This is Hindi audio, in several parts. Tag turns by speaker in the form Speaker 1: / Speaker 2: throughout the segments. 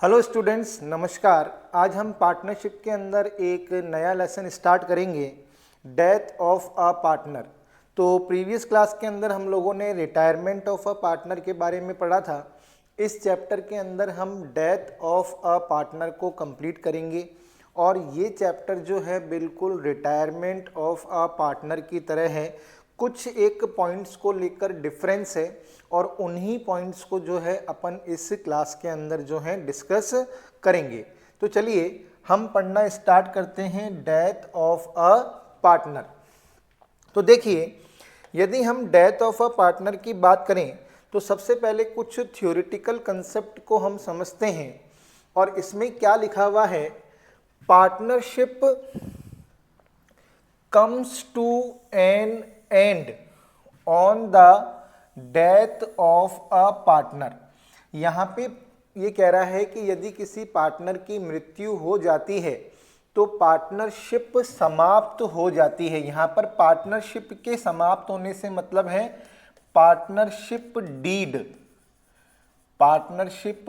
Speaker 1: हेलो स्टूडेंट्स, नमस्कार। आज हम पार्टनरशिप के अंदर एक नया लेसन स्टार्ट करेंगे, डेथ ऑफ अ पार्टनर। तो प्रीवियस क्लास के अंदर हम लोगों ने रिटायरमेंट ऑफ अ पार्टनर के बारे में पढ़ा था। इस चैप्टर के अंदर हम डेथ ऑफ अ पार्टनर को कंप्लीट करेंगे और ये चैप्टर जो है बिल्कुल रिटायरमेंट ऑफ अ पार्टनर की तरह है। कुछ एक पॉइंट्स को लेकर डिफरेंस है और उन्हीं पॉइंट्स को जो है अपन इस क्लास के अंदर जो है डिस्कस करेंगे। तो चलिए हम पढ़ना स्टार्ट करते हैं डेथ ऑफ अ पार्टनर। तो देखिए, यदि हम डेथ ऑफ अ पार्टनर की बात करें तो सबसे पहले कुछ थ्योरेटिकल कंसेप्ट को हम समझते हैं और इसमें क्या लिखा हुआ है, partnership comes to an end on the death of a partner। यहाँ पे ये कह रहा है कि यदि किसी पार्टनर की मृत्यु हो जाती है तो पार्टनरशिप समाप्त हो जाती है। यहाँ पर पार्टनरशिप के समाप्त होने से मतलब है पार्टनरशिप डीड। पार्टनरशिप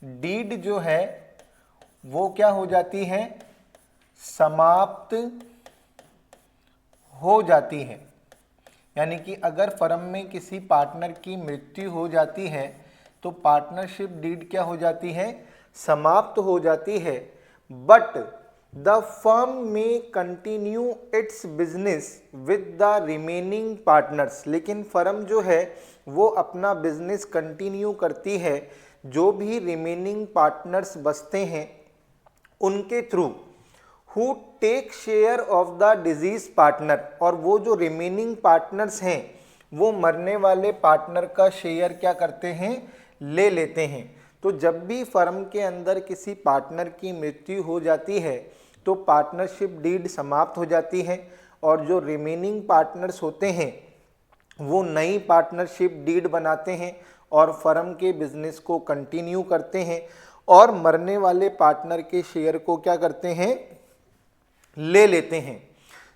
Speaker 1: डीड जो है वो क्या हो जाती है, समाप्त हो जाती है। यानी कि अगर फर्म में किसी पार्टनर की मृत्यु हो जाती है तो पार्टनरशिप डीड क्या हो जाती है, समाप्त हो जाती है। बट द फर्म में continue its business with the remaining partners. लेकिन फर्म जो है वो अपना बिजनेस कंटिन्यू करती है जो भी रिमेनिंग पार्टनर्स बचते हैं उनके थ्रू। Who take share of the disease partner, और वो जो रिमेनिंग पार्टनर्स हैं वो मरने वाले पार्टनर का शेयर क्या करते हैं, ले लेते हैं। तो जब भी फर्म के अंदर किसी पार्टनर की मृत्यु हो जाती है तो पार्टनरशिप डीड समाप्त हो जाती है और जो रिमेनिंग पार्टनर्स होते हैं वो नई पार्टनरशिप डीड बनाते हैं और फर्म के बिजनेस को कंटिन्यू करते हैं और मरने वाले पार्टनर के शेयर को क्या करते हैं, ले लेते हैं।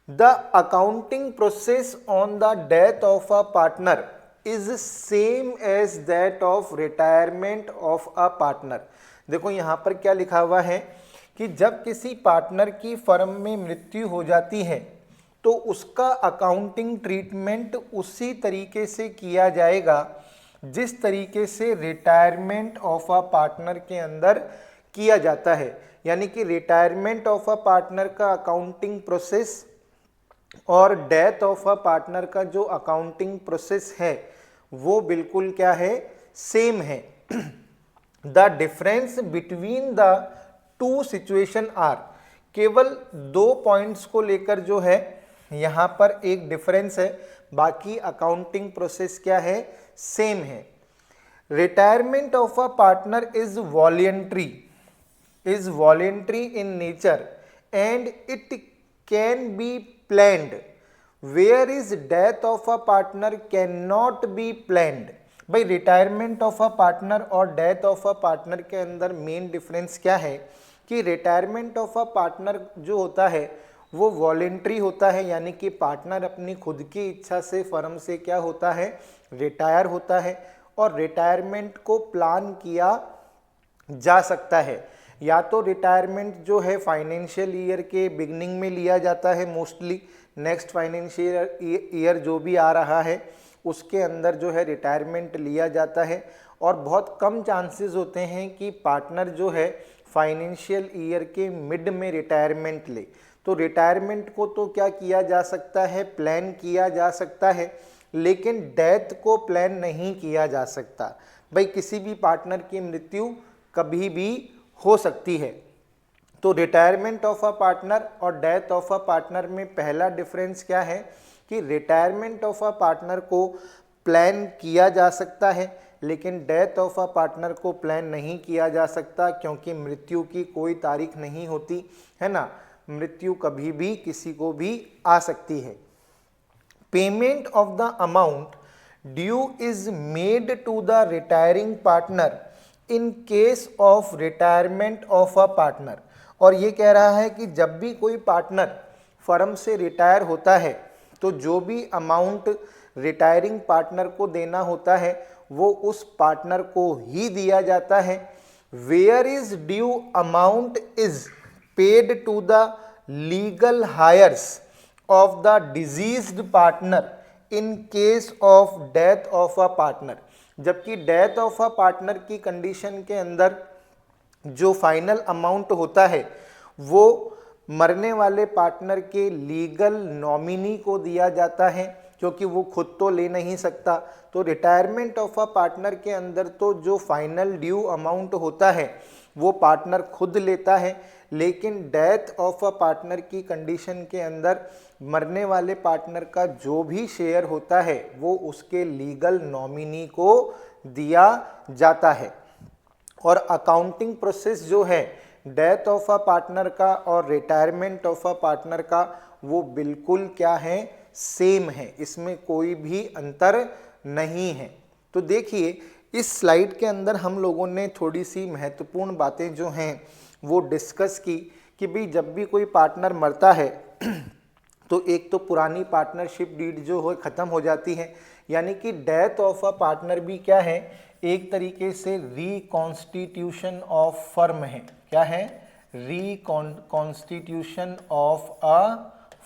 Speaker 1: The accounting process on the death of a partner is same as that of retirement of a partner. देखो यहाँ पर क्या लिखा हुआ है कि जब किसी पार्टनर की फर्म में मृत्यु हो जाती है तो उसका अकाउंटिंग ट्रीटमेंट उसी तरीके से किया जाएगा जिस तरीके से रिटायरमेंट ऑफ अ पार्टनर के अंदर किया जाता है। यानी कि रिटायरमेंट ऑफ अ पार्टनर का अकाउंटिंग प्रोसेस और डेथ ऑफ अ पार्टनर का जो अकाउंटिंग प्रोसेस है वो बिल्कुल क्या है, सेम है। The difference between the two situation are, केवल दो पॉइंट्स को लेकर जो है यहाँ पर एक डिफरेंस है, बाकी अकाउंटिंग प्रोसेस क्या है, सेम है। Retirement of a partner is voluntary in nature and it can be planned, whereas death of a partner cannot be planned। भाई रिटायरमेंट ऑफ अ पार्टनर और डेथ ऑफ अ पार्टनर के अंदर मेन डिफरेंस क्या है कि रिटायरमेंट ऑफ अ पार्टनर जो होता है वो वॉलेंट्री होता है, यानी कि पार्टनर अपनी खुद की इच्छा से फर्म से क्या होता है, रिटायर होता है। और रिटायरमेंट को प्लान किया जा सकता है, या तो रिटायरमेंट जो है फाइनेंशियल ईयर के बिगनिंग में लिया जाता है, मोस्टली नेक्स्ट फाइनेंशियल ईयर जो भी आ रहा है उसके अंदर जो है रिटायरमेंट लिया जाता है। और बहुत कम चांसेस होते हैं कि पार्टनर जो है फाइनेंशियल ईयर के मिड में रिटायरमेंट ले। तो रिटायरमेंट को तो क्या किया जा सकता है, प्लान किया जा सकता है, लेकिन डेथ को प्लान नहीं किया जा सकता। भाई किसी भी पार्टनर की मृत्यु कभी भी हो सकती है। तो रिटायरमेंट ऑफ अ पार्टनर और डेथ ऑफ अ पार्टनर में पहला डिफरेंस क्या है कि रिटायरमेंट ऑफ अ पार्टनर को प्लान किया जा सकता है लेकिन डेथ ऑफ अ पार्टनर को प्लान नहीं किया जा सकता, क्योंकि मृत्यु की कोई तारीख नहीं होती है ना, मृत्यु कभी भी किसी को भी आ सकती है। Payment of the amount due is made to the retiring partner in case of retirement of a partner. और ये कह रहा है कि जब भी कोई पार्टनर फर्म से रिटायर होता है तो जो भी अमाउंट रिटायरिंग पार्टनर को देना होता है वो उस पार्टनर को ही दिया जाता है। Where is due amount is paid to the legal heirs of the deceased partner in case of death of a partner. जबकि डेथ ऑफ अ पार्टनर की कंडीशन के अंदर जो फाइनल अमाउंट होता है वो मरने वाले पार्टनर के लीगल नॉमिनी को दिया जाता है, क्योंकि वो खुद तो ले नहीं सकता। तो रिटायरमेंट ऑफ अ पार्टनर के अंदर तो जो फाइनल ड्यू अमाउंट होता है वो पार्टनर खुद लेता है, लेकिन डेथ ऑफ अ पार्टनर की कंडीशन के अंदर मरने वाले पार्टनर का जो भी शेयर होता है वो उसके लीगल नॉमिनी को दिया जाता है। और अकाउंटिंग प्रोसेस जो है डेथ ऑफ अ पार्टनर का और रिटायरमेंट ऑफ अ पार्टनर का वो बिल्कुल क्या है, सेम है, इसमें कोई भी अंतर नहीं है। तो देखिए इस स्लाइड के अंदर हम लोगों ने थोड़ी सी महत्वपूर्ण बातें जो हैं वो डिस्कस की कि भाई जब भी कोई पार्टनर मरता है तो एक तो पुरानी पार्टनरशिप डीड जो हो ख़त्म हो जाती है, यानी कि डेथ ऑफ अ पार्टनर भी क्या है, एक तरीके से रिकॉन्स्टिट्यूशन ऑफ फर्म है। क्या है, रिकॉन्स्टिट्यूशन ऑफ अ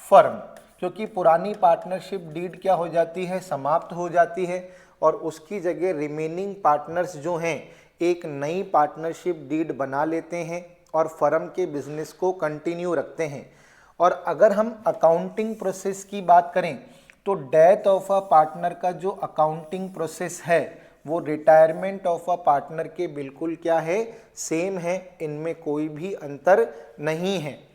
Speaker 1: फर्म, क्योंकि पुरानी पार्टनरशिप डीड क्या हो जाती है, समाप्त हो जाती है और उसकी जगह रिमेनिंग पार्टनर्स जो हैं एक नई पार्टनरशिप डीड बना लेते हैं और फर्म के बिजनेस को कंटिन्यू रखते हैं। और अगर हम अकाउंटिंग प्रोसेस की बात करें तो डेथ ऑफ अ पार्टनर का जो अकाउंटिंग प्रोसेस है वो रिटायरमेंट ऑफ अ पार्टनर के बिल्कुल क्या है, सेम है, इनमें कोई भी अंतर नहीं है।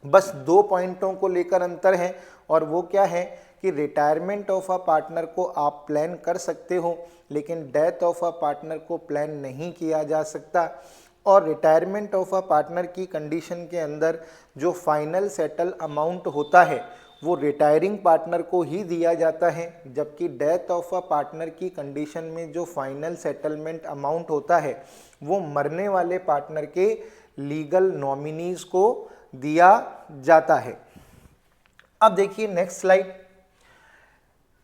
Speaker 1: बस 2 पॉइंटों को लेकर अंतर है और वो क्या है कि रिटायरमेंट ऑफ अ पार्टनर को आप प्लान कर सकते हो लेकिन डेथ ऑफ अ पार्टनर को प्लान नहीं किया जा सकता। और रिटायरमेंट ऑफ अ पार्टनर की कंडीशन के अंदर जो फाइनल सेटल अमाउंट होता है वो रिटायरिंग पार्टनर को ही दिया जाता है, जबकि डेथ ऑफ अ पार्टनर की कंडीशन में जो फाइनल सेटलमेंट अमाउंट होता है वो मरने वाले पार्टनर के लीगल नॉमिनीज को दिया जाता है। अब देखिए next slide.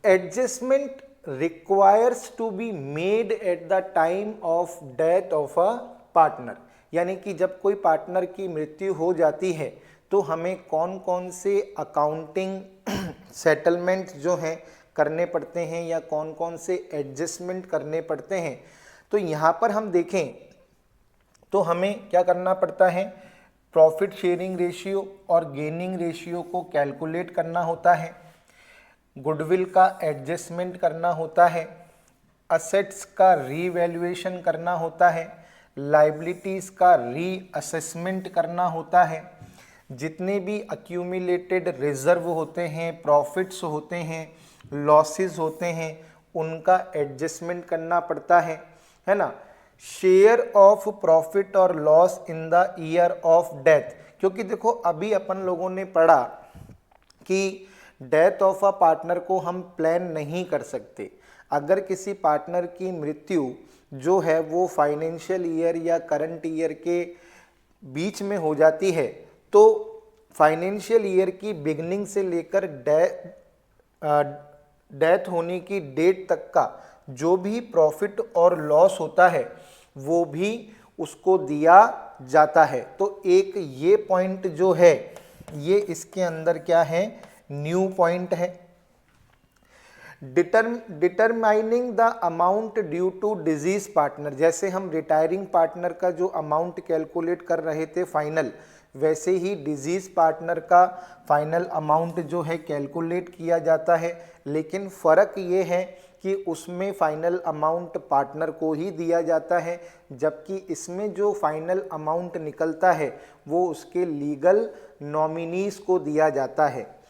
Speaker 1: Adjustment requires to be made at the time of death of a partner, यानी कि जब कोई पार्टनर की मृत्यु हो जाती है तो हमें कौन कौन से अकाउंटिंग सेटलमेंट जो हैं करने पड़ते हैं या कौन कौन से एडजस्टमेंट करने पड़ते हैं। तो यहाँ पर हम देखें तो हमें क्या करना पड़ता है, प्रॉफिट शेयरिंग रेशियो और गेनिंग रेशियो को कैलकुलेट करना होता है, गुडविल का एडजस्टमेंट करना होता है, असेट्स का रीवैल्यूएशन करना होता है, लाइबिलिटीज़ का रीअसेसमेंट करना होता है, जितने भी अक्यूमुलेटेड रिजर्व होते हैं, प्रॉफिट्स होते हैं, लॉसेस होते हैं, उनका एडजस्टमेंट करना पड़ता है ना। शेयर ऑफ प्रॉफिट और loss in the year of death, क्योंकि देखो अभी अपन लोगों ने पढ़ा कि डेथ ऑफ अ पार्टनर को हम प्लान नहीं कर सकते। अगर किसी पार्टनर की मृत्यु जो है वो फाइनेंशियल ईयर या करंट ईयर के बीच में हो जाती है तो फाइनेंशियल ईयर की बिगनिंग से लेकर डेथ होने की डेट तक का जो भी प्रॉफिट और लॉस होता है वो भी उसको दिया जाता है। तो एक ये पॉइंट जो है ये इसके अंदर क्या है, न्यू पॉइंट है। Determining the amount due to deceased partner, जैसे हम रिटायरिंग पार्टनर का जो अमाउंट कैलकुलेट कर रहे थे फाइनल, वैसे ही डिजीज पार्टनर का फाइनल अमाउंट जो है कैलकुलेट किया जाता है, लेकिन फ़र्क ये है कि उसमें फाइनल अमाउंट पार्टनर को ही दिया जाता है, जबकि इसमें जो फाइनल अमाउंट निकलता है वो उसके लीगल नॉमिनीज को दिया जाता है।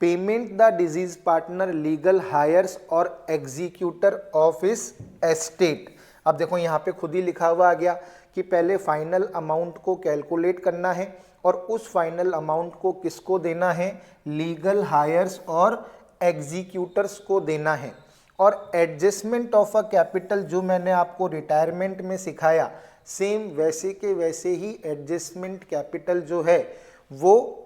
Speaker 1: Payment the disease partner legal heirs और एग्जीक्यूटर ऑफ हिज एस्टेट। अब देखो यहाँ पे खुद ही लिखा हुआ आ गया कि पहले फाइनल अमाउंट को कैलकुलेट करना है और उस फाइनल अमाउंट को किसको देना है, लीगल हायर्स और एग्जीक्यूटर्स को देना है। और एडजस्टमेंट ऑफ अ कैपिटल जो मैंने आपको रिटायरमेंट में सिखाया, सेम वैसे के वैसे ही एडजस्टमेंट कैपिटल जो है वो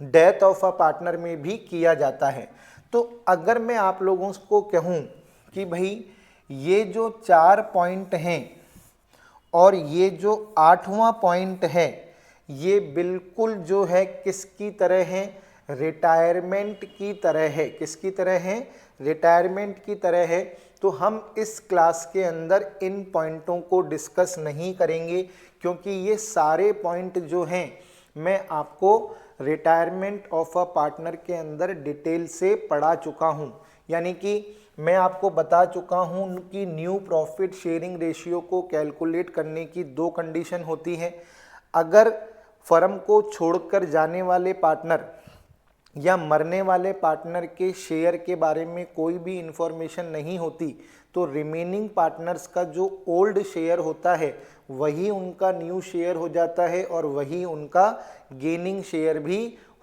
Speaker 1: डेथ ऑफ अ पार्टनर में भी किया जाता है। तो अगर मैं आप लोगों को कहूँ कि भाई ये जो 4 पॉइंट हैं और ये जो 8वां पॉइंट है ये बिल्कुल जो है किसकी तरह है, रिटायरमेंट की तरह है। किसकी तरह है, रिटायरमेंट की तरह है। तो हम इस क्लास के अंदर इन पॉइंटों को डिस्कस नहीं करेंगे, क्योंकि ये सारे पॉइंट जो हैं मैं आपको रिटायरमेंट ऑफ अ पार्टनर के अंदर डिटेल से पढ़ा चुका हूँ। यानी कि मैं आपको बता चुका हूँ कि न्यू प्रॉफिट शेयरिंग रेशियो को कैलकुलेट करने की 2 कंडीशन होती हैं। अगर फर्म को छोड़कर जाने वाले पार्टनर या मरने वाले पार्टनर के शेयर के बारे में कोई भी इंफॉर्मेशन नहीं होती, तो रिमेनिंग पार्टनर्स का जो ओल्ड शेयर होता है वही उनका न्यू शेयर हो जाता है और वही उनका गेनिंग शेयर भी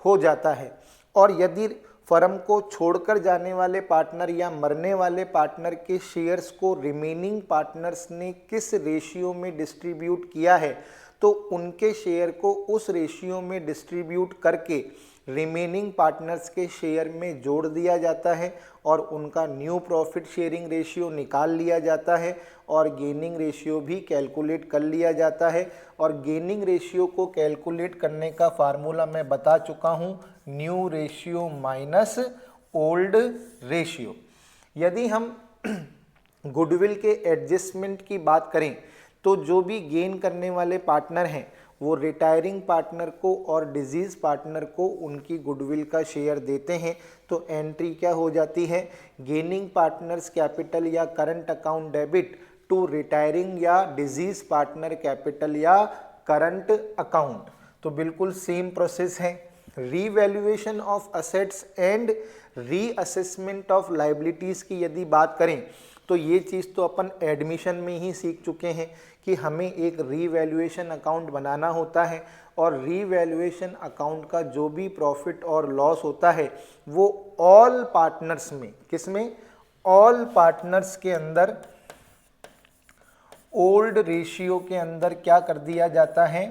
Speaker 1: हो जाता है। और यदि फर्म को छोड़कर जाने वाले पार्टनर या मरने वाले पार्टनर के शेयर्स को रिमेनिंग पार्टनर्स ने किस रेशियो में डिस्ट्रीब्यूट किया है, तो उनके शेयर को उस रेशियो में डिस्ट्रीब्यूट करके रिमेनिंग पार्टनर्स के शेयर में जोड़ दिया जाता है और उनका न्यू प्रॉफिट शेयरिंग रेशियो निकाल लिया जाता है और गेनिंग रेशियो भी कैलकुलेट कर लिया जाता है। और गेनिंग रेशियो को कैलकुलेट करने का फार्मूला मैं बता चुका हूँ, new ratio minus old ratio. यदि हम गुडविल के एडजस्टमेंट की बात करें तो जो भी गेन करने वाले पार्टनर हैं वो रिटायरिंग पार्टनर को और डिजीज पार्टनर को उनकी गुडविल का शेयर देते हैं। तो एंट्री क्या हो जाती है, गेनिंग पार्टनर्स कैपिटल या current account debit to retiring या डिजीज पार्टनर कैपिटल या करंट अकाउंट। तो बिल्कुल सेम प्रोसेस है। Revaluation of assets and reassessment of liabilities की यदि बात करें तो ये चीज़ तो अपन एडमिशन में ही सीख चुके हैं कि हमें एक रीवैल्यूएशन अकाउंट बनाना होता है और रीवैल्यूएशन अकाउंट का जो भी प्रॉफिट और लॉस होता है वो ऑल पार्टनर्स में, किसमें, ऑल पार्टनर्स के अंदर ओल्ड रेशियो के अंदर क्या कर दिया जाता है,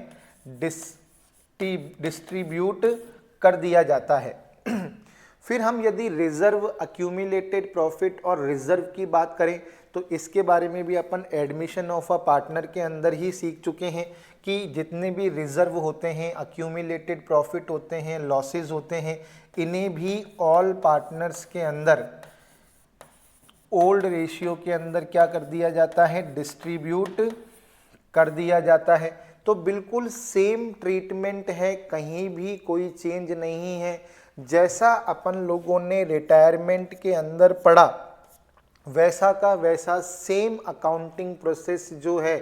Speaker 1: डिस्ट्रीब्यूट कर दिया जाता है। फिर हम यदि रिजर्व, अक्यूमुलेटेड प्रॉफिट और रिजर्व की बात करें तो इसके बारे में भी अपन एडमिशन ऑफ अ पार्टनर के अंदर ही सीख चुके हैं कि जितने भी रिजर्व होते हैं, अक्यूमुलेटेड प्रॉफिट होते हैं, लॉसेस होते हैं, इन्हें भी ऑल पार्टनर्स के अंदर ओल्ड रेशियो के अंदर क्या कर दिया जाता है, डिस्ट्रीब्यूट कर दिया जाता है। तो बिल्कुल सेम ट्रीटमेंट है, कहीं भी कोई चेंज नहीं है। जैसा अपन लोगों ने रिटायरमेंट के अंदर पढ़ा वैसा का वैसा सेम अकाउंटिंग प्रोसेस जो है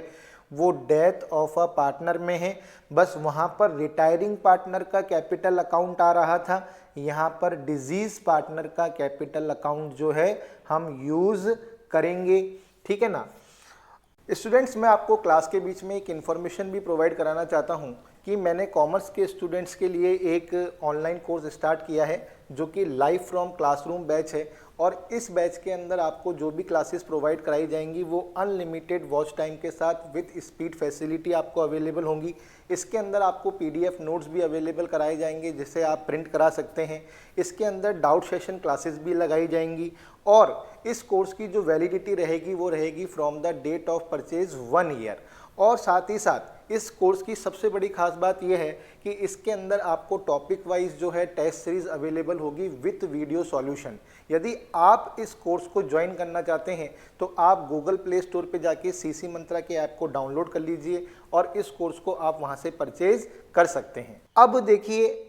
Speaker 1: वो डेथ ऑफ अ पार्टनर में है। बस वहाँ पर रिटायरिंग पार्टनर का कैपिटल अकाउंट आ रहा था, यहाँ पर डिजीज पार्टनर का कैपिटल अकाउंट जो है हम यूज़ करेंगे। ठीक है ना स्टूडेंट्स, मैं आपको क्लास के बीच में एक इन्फॉर्मेशन भी प्रोवाइड कराना चाहता हूँ कि मैंने कॉमर्स के स्टूडेंट्स के लिए एक ऑनलाइन कोर्स स्टार्ट किया है जो कि लाइव फ्रॉम क्लासरूम बैच है। और इस बैच के अंदर आपको जो भी क्लासेस प्रोवाइड कराई जाएंगी वो अनलिमिटेड वॉच टाइम के साथ विथ स्पीड फैसिलिटी आपको अवेलेबल होंगी। इसके अंदर आपको PDF नोट्स भी अवेलेबल कराए जाएंगे जिसे आप प्रिंट करा सकते हैं। इसके अंदर डाउट सेशन क्लासेस भी लगाई जाएंगी और इस कोर्स की जो वैलिडिटी रहेगी वो रहेगी from the date of purchase 1 year. और साथ ही साथ इस कोर्स की सबसे बड़ी खास बात यह है कि इसके अंदर आपको टॉपिक वाइज जो है टेस्ट सीरीज अवेलेबल होगी विथ वीडियो सॉल्यूशन। यदि आप इस कोर्स को ज्वाइन करना चाहते हैं तो आप गूगल प्ले स्टोर पे जाके CC मंत्रा के ऐप को डाउनलोड कर लीजिए और इस कोर्स को आप वहां से परचेज कर सकते हैं। अब देखिए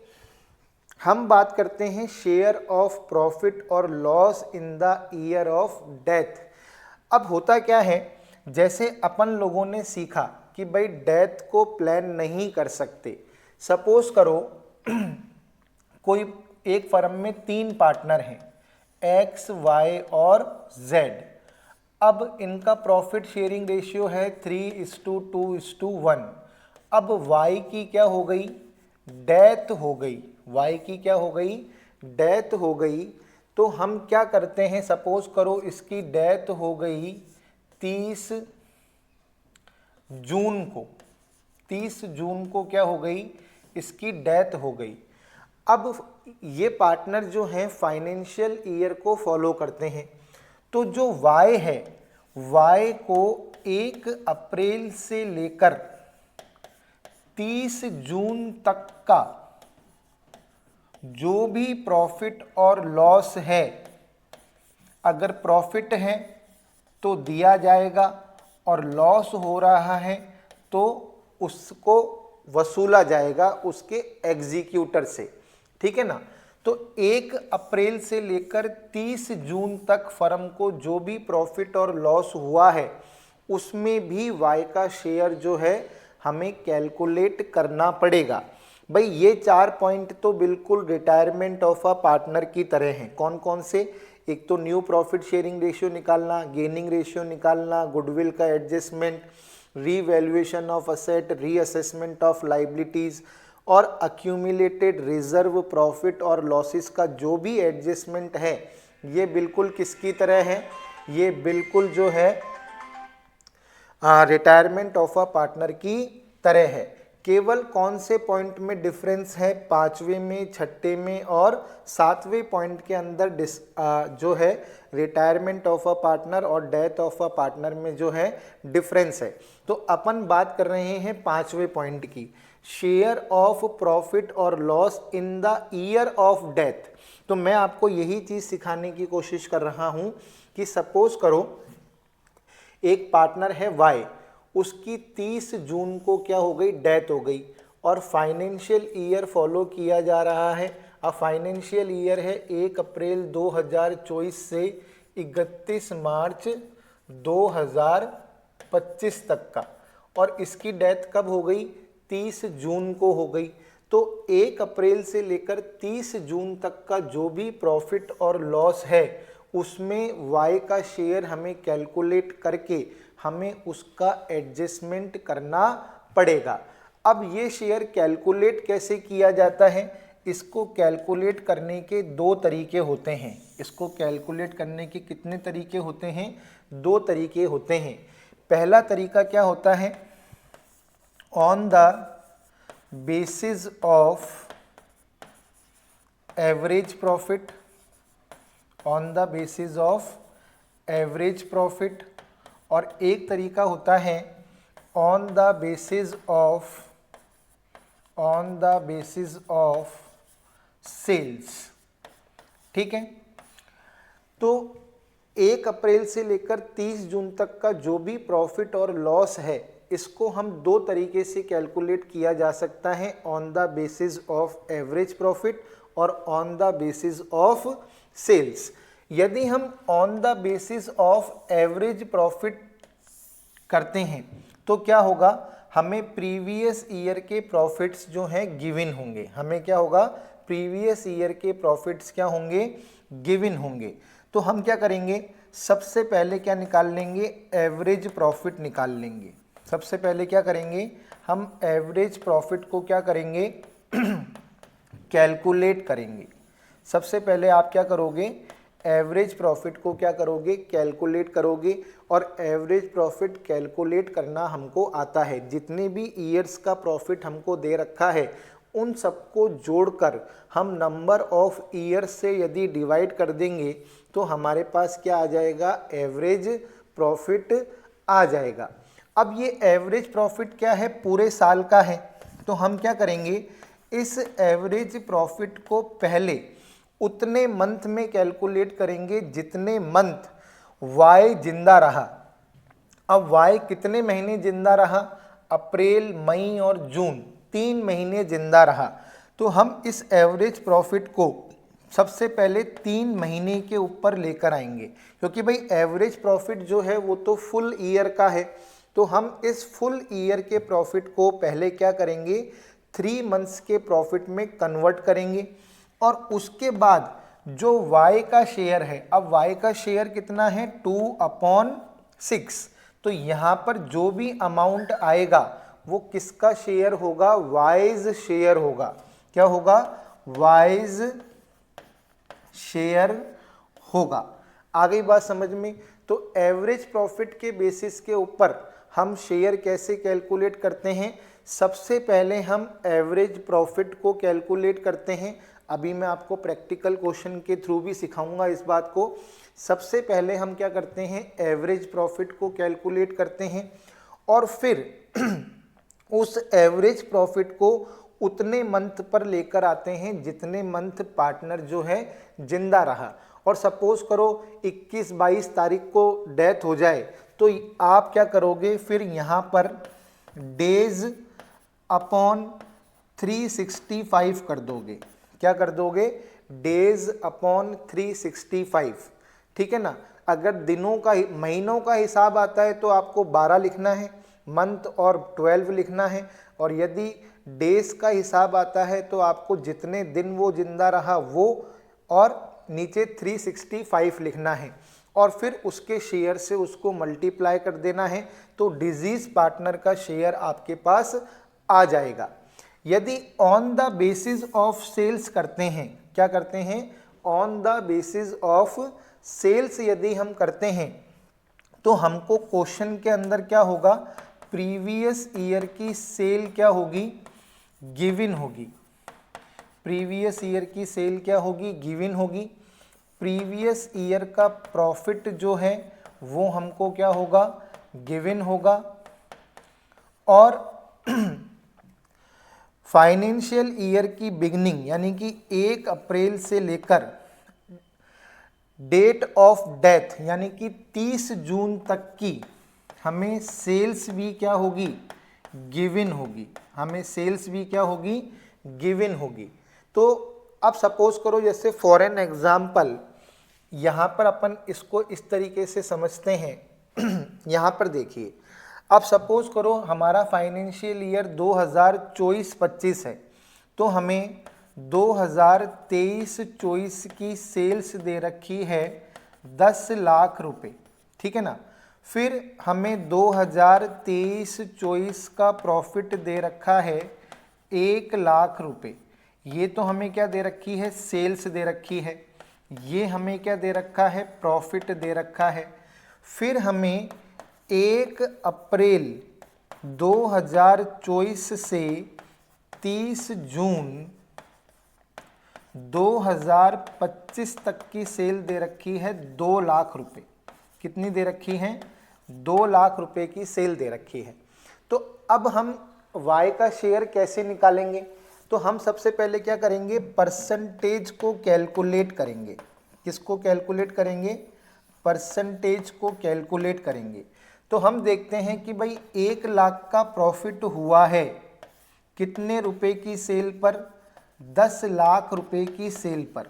Speaker 1: हम बात करते हैं शेयर ऑफ प्रॉफिट और loss in the year of death. अब होता क्या है, जैसे अपन लोगों ने सीखा कि भाई डेथ को प्लान नहीं कर सकते। सपोज करो कोई एक फर्म में 3 पार्टनर हैं X, Y और Z। अब इनका प्रॉफिट शेयरिंग रेशियो है 3:2:1। अब Y की क्या हो गई, डेथ हो गई। Y की क्या हो गई, डेथ हो गई। तो हम क्या करते हैं, सपोज करो इसकी डेथ हो गई 30 जून को। 30 जून को क्या हो गई, इसकी डेथ हो गई। अब ये पार्टनर जो हैं फाइनेंशियल ईयर को फॉलो करते हैं, तो जो Y है Y को 1 अप्रैल से लेकर 30 जून तक का जो भी प्रॉफिट और लॉस है, अगर प्रॉफिट है तो दिया जाएगा और लॉस हो रहा है तो उसको वसूला जाएगा उसके एग्जीक्यूटर से। ठीक है ना। तो 1 अप्रैल से लेकर 30 जून तक फर्म को जो भी प्रॉफिट और लॉस हुआ है उसमें भी वाई का शेयर जो है हमें कैलकुलेट करना पड़ेगा। भाई ये 4 पॉइंट तो बिल्कुल रिटायरमेंट ऑफ अ पार्टनर की तरह हैं। कौन कौन से? एक तो न्यू प्रॉफिट शेयरिंग रेशियो निकालना, गेनिंग रेशियो निकालना, गुडविल का adjustment, revaluation of asset, reassessment of liabilities और अक्यूमुलेटेड रिजर्व प्रॉफिट और लॉसेस का जो भी एडजस्टमेंट है ये बिल्कुल किसकी तरह है? ये बिल्कुल जो है रिटायरमेंट ऑफ अ पार्टनर की तरह है। केवल कौन से पॉइंट में डिफरेंस है? 5वें में, 6ठे में और 7वें पॉइंट के अंदर जो है रिटायरमेंट ऑफ अ पार्टनर और डेथ ऑफ अ पार्टनर में जो है डिफरेंस है। तो अपन बात कर रहे हैं 5वें पॉइंट की, शेयर ऑफ प्रॉफिट और loss in the year of death. तो मैं आपको यही चीज सिखाने की कोशिश कर रहा हूं कि सपोज करो एक पार्टनर है वाई, उसकी 30 जून को क्या हो गई? डेथ हो गई और फाइनेंशियल ईयर फॉलो किया जा रहा है। अब फाइनेंशियल ईयर है 1 अप्रैल 2024 से 31 मार्च 2025 तक का, और इसकी डेथ कब हो गई? 30 जून को हो गई। तो 1 अप्रैल से लेकर 30 जून तक का जो भी प्रॉफिट और लॉस है उसमें वाई का शेयर हमें कैलकुलेट करके हमें उसका एडजस्टमेंट करना पड़ेगा। अब ये शेयर कैलकुलेट कैसे किया जाता है? इसको कैलकुलेट करने के 2 तरीके होते हैं। इसको कैलकुलेट करने के कितने तरीके होते हैं? 2 तरीके होते हैं। पहला तरीका क्या होता है? On the basis of average profit, on the basis of average profit, और एक तरीका होता है on the basis of sales. ठीक है। तो 1 अप्रैल से लेकर 30 जून तक का जो भी प्रॉफिट और लॉस है इसको हम 2 तरीके से कैलकुलेट किया जा सकता है, on the basis of average profit और on the basis of sales. यदि हम on the basis of average profit करते हैं तो क्या होगा? हमें प्रीवियस ईयर के प्रॉफिट्स जो हैं गिवन होंगे। हमें क्या होगा? प्रीवियस ईयर के प्रॉफिट्स क्या होंगे? गिवन होंगे। तो हम क्या करेंगे? सबसे पहले क्या निकाल लेंगे? एवरेज प्रॉफिट निकाल लेंगे। सबसे पहले क्या करेंगे? हम एवरेज प्रॉफिट को क्या करेंगे? कैलकुलेट करेंगे। सबसे पहले आप क्या करोगे? एवरेज प्रॉफिट को क्या करोगे? कैलकुलेट करोगे। और एवरेज प्रॉफिट कैलकुलेट करना हमको आता है। जितने भी ईयर्स का प्रॉफिट हमको दे रखा है उन सबको जोड़कर हम नंबर ऑफ ईयर्स से यदि डिवाइड कर देंगे तो हमारे पास क्या आ जाएगा? एवरेज प्रॉफिट आ जाएगा। अब ये एवरेज प्रॉफिट क्या है? पूरे साल का है। तो हम क्या करेंगे? इस एवरेज प्रॉफिट को पहले उतने मंथ में कैलकुलेट करेंगे जितने मंथ वाई जिंदा रहा। अब वाई कितने महीने जिंदा रहा? अप्रैल, मई और जून, 3 महीने जिंदा रहा। तो हम इस एवरेज प्रॉफिट को सबसे पहले 3 महीने के ऊपर लेकर आएंगे, क्योंकि भाई एवरेज प्रॉफिट जो है वो तो फुल ईयर का है। तो हम इस फुल ईयर के प्रॉफिट को पहले क्या करेंगे? 3 मंथ्स के प्रॉफिट में कन्वर्ट करेंगे और उसके बाद जो y का शेयर है, अब y का शेयर कितना है? 2/6। तो यहाँ पर जो भी अमाउंट आएगा वो किसका शेयर होगा? वाइज शेयर होगा। क्या होगा? वाइज शेयर होगा। आ गई बात समझ में? तो एवरेज प्रॉफिट के बेसिस के ऊपर हम शेयर कैसे कैलकुलेट करते हैं? सबसे पहले हम एवरेज प्रॉफिट को कैलकुलेट करते हैं। अभी मैं आपको प्रैक्टिकल क्वेश्चन के थ्रू भी सिखाऊंगा इस बात को। सबसे पहले हम क्या करते हैं, एवरेज प्रॉफिट को कैलकुलेट करते हैं और फिर उस एवरेज प्रॉफिट को उतने मंथ पर लेकर आते हैं जितने मंथ पार्टनर जो है जिंदा रहा। और सपोज करो 21-22 तारीख को डेथ हो जाए तो आप क्या करोगे, फिर यहाँ पर डेज अपॉन 365 कर दोगे। क्या कर दोगे, डेज अपॉन 365, ठीक है ना। अगर दिनों का महीनों का हिसाब आता है तो आपको 12 लिखना है, मंथ और 12 लिखना है, और यदि डेज का हिसाब आता है तो आपको जितने दिन वो जिंदा रहा वो और नीचे 365 लिखना है, और फिर उसके शेयर से उसको मल्टीप्लाई कर देना है, तो डिजीज पार्टनर का शेयर आपके पास आ जाएगा। यदि on the basis of sales करते हैं, क्या करते हैं, on the basis of sales यदि हम करते हैं तो हमको क्वेश्चन के अंदर क्या होगा, प्रीवियस ईयर की सेल क्या होगी, गिवन होगी। प्रीवियस ईयर की सेल क्या होगी, गिवन होगी। प्रीवियस ईयर का प्रॉफिट जो है वो हमको क्या होगा, गिवन होगा। और फाइनेंशियल ईयर की बिगनिंग यानी कि 1 अप्रैल से लेकर डेट ऑफ डेथ यानी कि 30 जून तक की हमें सेल्स भी क्या होगी, गिवन होगी। हमें सेल्स भी क्या होगी, गिवन होगी। तो अब सपोज करो, जैसे फॉर एन एग्जाम्पल यहाँ पर अपन इसको इस तरीके से समझते हैं यहाँ पर देखिए, अब सपोज करो हमारा फाइनेंशियल ईयर 2024-25 है, तो हमें 2023-24 की सेल्स दे रखी है 10 लाख रुपए, ठीक है ना। फिर हमें 2023-24 का प्रॉफिट दे रखा है 1 लाख रुपए। ये तो हमें क्या दे रखी है, सेल्स दे रखी है। ये हमें क्या दे रखा है, प्रॉफिट दे रखा है। फिर हमें 1 अप्रैल 2024 से 30 जून 2025 तक की सेल दे रखी है 2 लाख रुपए। कितनी दे रखी है, 2 लाख रुपए की सेल दे रखी है। तो अब हम Y का शेयर कैसे निकालेंगे, तो हम सबसे पहले क्या करेंगे, परसेंटेज को कैलकुलेट करेंगे। किसको कैलकुलेट करेंगे, परसेंटेज को कैलकुलेट करेंगे। तो हम देखते हैं कि भाई 1 लाख का प्रॉफिट हुआ है कितने रुपए की सेल पर, 10 लाख रुपए की सेल पर।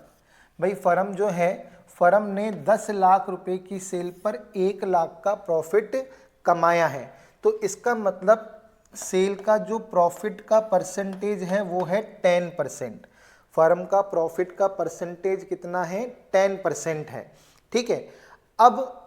Speaker 1: भाई फर्म जो है, फर्म ने 10 लाख रुपए की सेल पर 1 लाख का प्रॉफिट कमाया है। तो इसका मतलब सेल का जो प्रॉफिट का परसेंटेज है वो है 10%। फर्म का प्रॉफिट का परसेंटेज कितना है, 10% है, ठीक है। अब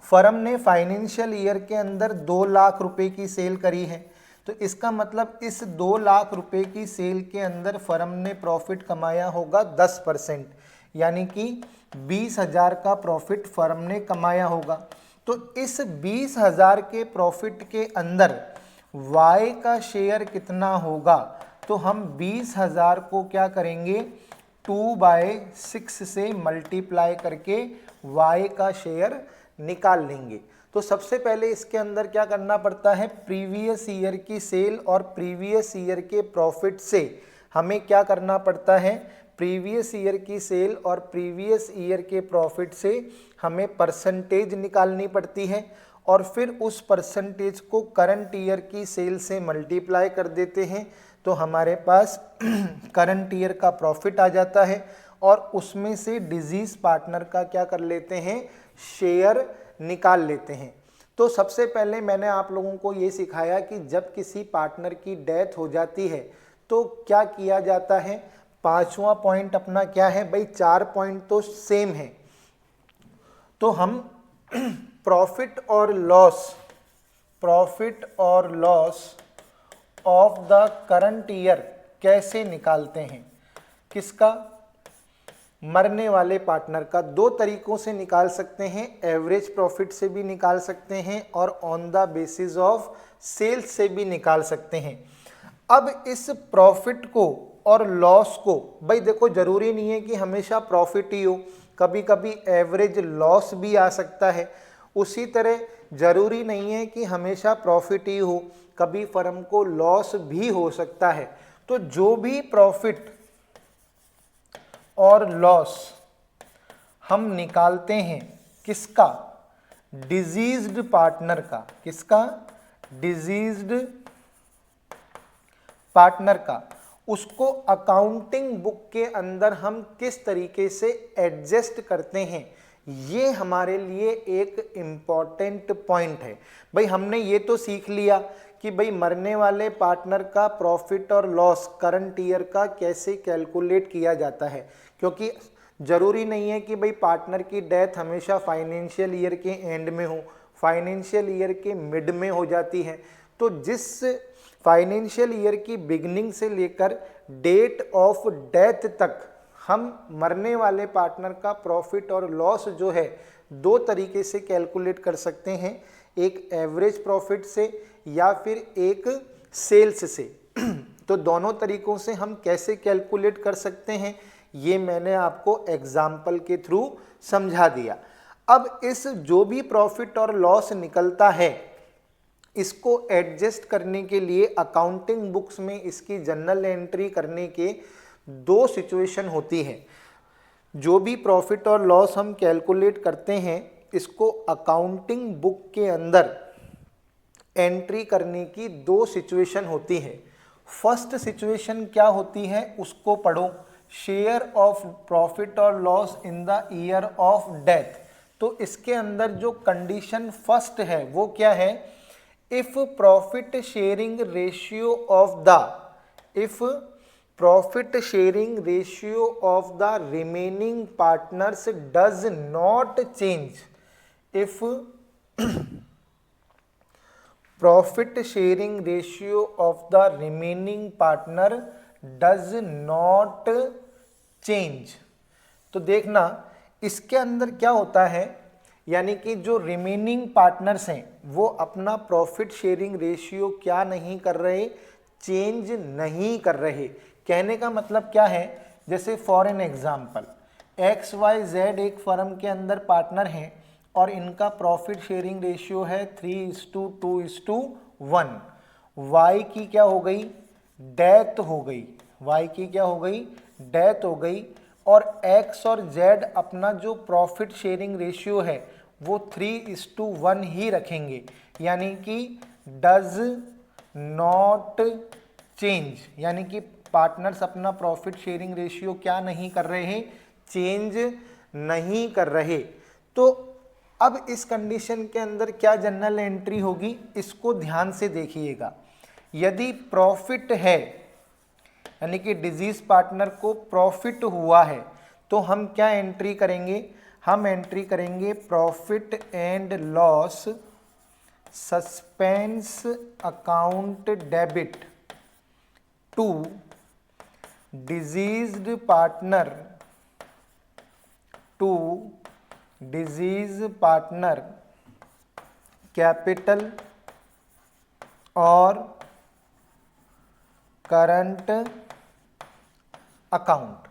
Speaker 1: फर्म ने फाइनेंशियल ईयर के अंदर 2 लाख रुपए की सेल करी है, तो इसका मतलब इस 2 लाख रुपए की सेल के अंदर फर्म ने प्रॉफिट कमाया होगा 10%, यानी कि 20,000 का प्रॉफिट फर्म ने कमाया होगा। तो इस 20,000 के प्रॉफिट के अंदर Y का शेयर कितना होगा, तो हम 20,000 को क्या करेंगे, 2/6 से मल्टीप्लाई करके Y का शेयर निकाल लेंगे। तो सबसे पहले इसके अंदर क्या करना पड़ता है, प्रीवियस ईयर की सेल और प्रीवियस ईयर के प्रॉफिट से हमें क्या करना पड़ता है, प्रीवियस ईयर की सेल और प्रीवियस ईयर के प्रॉफिट से हमें परसेंटेज निकालनी पड़ती है, और फिर उस परसेंटेज को करंट ईयर की सेल से मल्टीप्लाई कर देते हैं, तो हमारे पास करंट ईयर का प्रॉफिट आ जाता है, और उसमें से डिजीज पार्टनर का क्या कर लेते हैं, शेयर निकाल लेते हैं। तो सबसे पहले मैंने आप लोगों को ये सिखाया कि जब किसी पार्टनर की डेथ हो जाती है तो क्या किया जाता है। 5वां पॉइंट अपना क्या है भाई, 4 पॉइंट तो सेम है। तो हम प्रॉफिट और loss of the current year कैसे निकालते हैं, किसका, मरने वाले पार्टनर का। 2 तरीकों से निकाल सकते हैं, एवरेज प्रॉफिट से भी निकाल सकते हैं और on the basis of sales से भी निकाल सकते हैं। अब इस प्रॉफिट को और लॉस को, भाई देखो जरूरी नहीं है कि हमेशा प्रॉफिट ही हो, कभी कभी एवरेज लॉस भी आ सकता है। उसी तरह जरूरी नहीं है कि हमेशा प्रॉफिट ही हो, कभी फर्म को लॉस भी हो सकता है। तो जो भी प्रॉफिट और लॉस हम निकालते हैं किसका, डिजीज्ड पार्टनर का, किसका, डिजीज्ड पार्टनर का, उसको अकाउंटिंग बुक के अंदर हम किस तरीके से एडजस्ट करते हैं, ये हमारे लिए एक इम्पॉर्टेंट पॉइंट है। भाई हमने ये तो सीख लिया कि भाई मरने वाले पार्टनर का प्रॉफिट और लॉस करंट ईयर का कैसे कैलकुलेट किया जाता है, क्योंकि जरूरी नहीं है कि भाई पार्टनर की डेथ हमेशा फाइनेंशियल ईयर के एंड में हो, फाइनेंशियल ईयर के मिड में हो जाती है। तो जिस फाइनेंशियल ईयर की बिगिनिंग से लेकर डेट ऑफ डेथ तक हम मरने वाले पार्टनर का प्रॉफिट और लॉस जो है दो तरीके से कैलकुलेट कर सकते हैं, एक एवरेज प्रॉफिट से या फिर एक सेल्स से। तो दोनों तरीकों से हम कैसे कैलकुलेट कर सकते हैं ये मैंने आपको एग्जाम्पल के थ्रू समझा दिया। अब इस जो भी प्रॉफिट और लॉस निकलता है इसको एडजस्ट करने के लिए अकाउंटिंग बुक्स में इसकी जनरल एंट्री करने के दो सिचुएशन होती है। जो भी प्रॉफिट और लॉस हम कैलकुलेट करते हैं इसको अकाउंटिंग बुक के अंदर एंट्री करने की दो सिचुएशन होती है। फर्स्ट सिचुएशन क्या होती है उसको पढ़ो, शेयर ऑफ प्रॉफिट और loss in the year of death. तो इसके अंदर जो कंडीशन फर्स्ट है वो क्या है, if profit sharing ratio of the, if profit sharing ratio of the remaining partners does not change, if profit sharing ratio of the remaining partner does not change. तो देखना इसके अंदर क्या होता है, यानी कि जो रिमेनिंग पार्टनर्स हैं वो अपना प्रॉफिट शेयरिंग रेशियो क्या नहीं कर रहे, चेंज नहीं कर रहे। कहने का मतलब क्या है, जैसे फॉर एन एग्जांपल XYZ एक फर्म के अंदर पार्टनर हैं और इनका प्रॉफिट शेयरिंग रेशियो है 3:2:1। Y की क्या हो गई, डेथ हो गई, Y की क्या हो गई, डेथ हो गई, और X और Z अपना जो प्रॉफिट शेयरिंग रेशियो है वो 3:1 ही रखेंगे, यानी कि डज नॉट चेंज, यानी कि पार्टनर्स अपना प्रॉफिट शेयरिंग रेशियो क्या नहीं कर रहे हैं, चेंज नहीं कर रहे। तो अब इस कंडीशन के अंदर क्या जनरल एंट्री होगी, इसको ध्यान से देखिएगा। यदि प्रॉफिट है यानी कि डिजीज पार्टनर को प्रॉफिट हुआ है तो हम क्या एंट्री करेंगे, हम एंट्री करेंगे profit and loss suspense account debit to deceased partner, to deceased partner capital और करंट अकाउंट।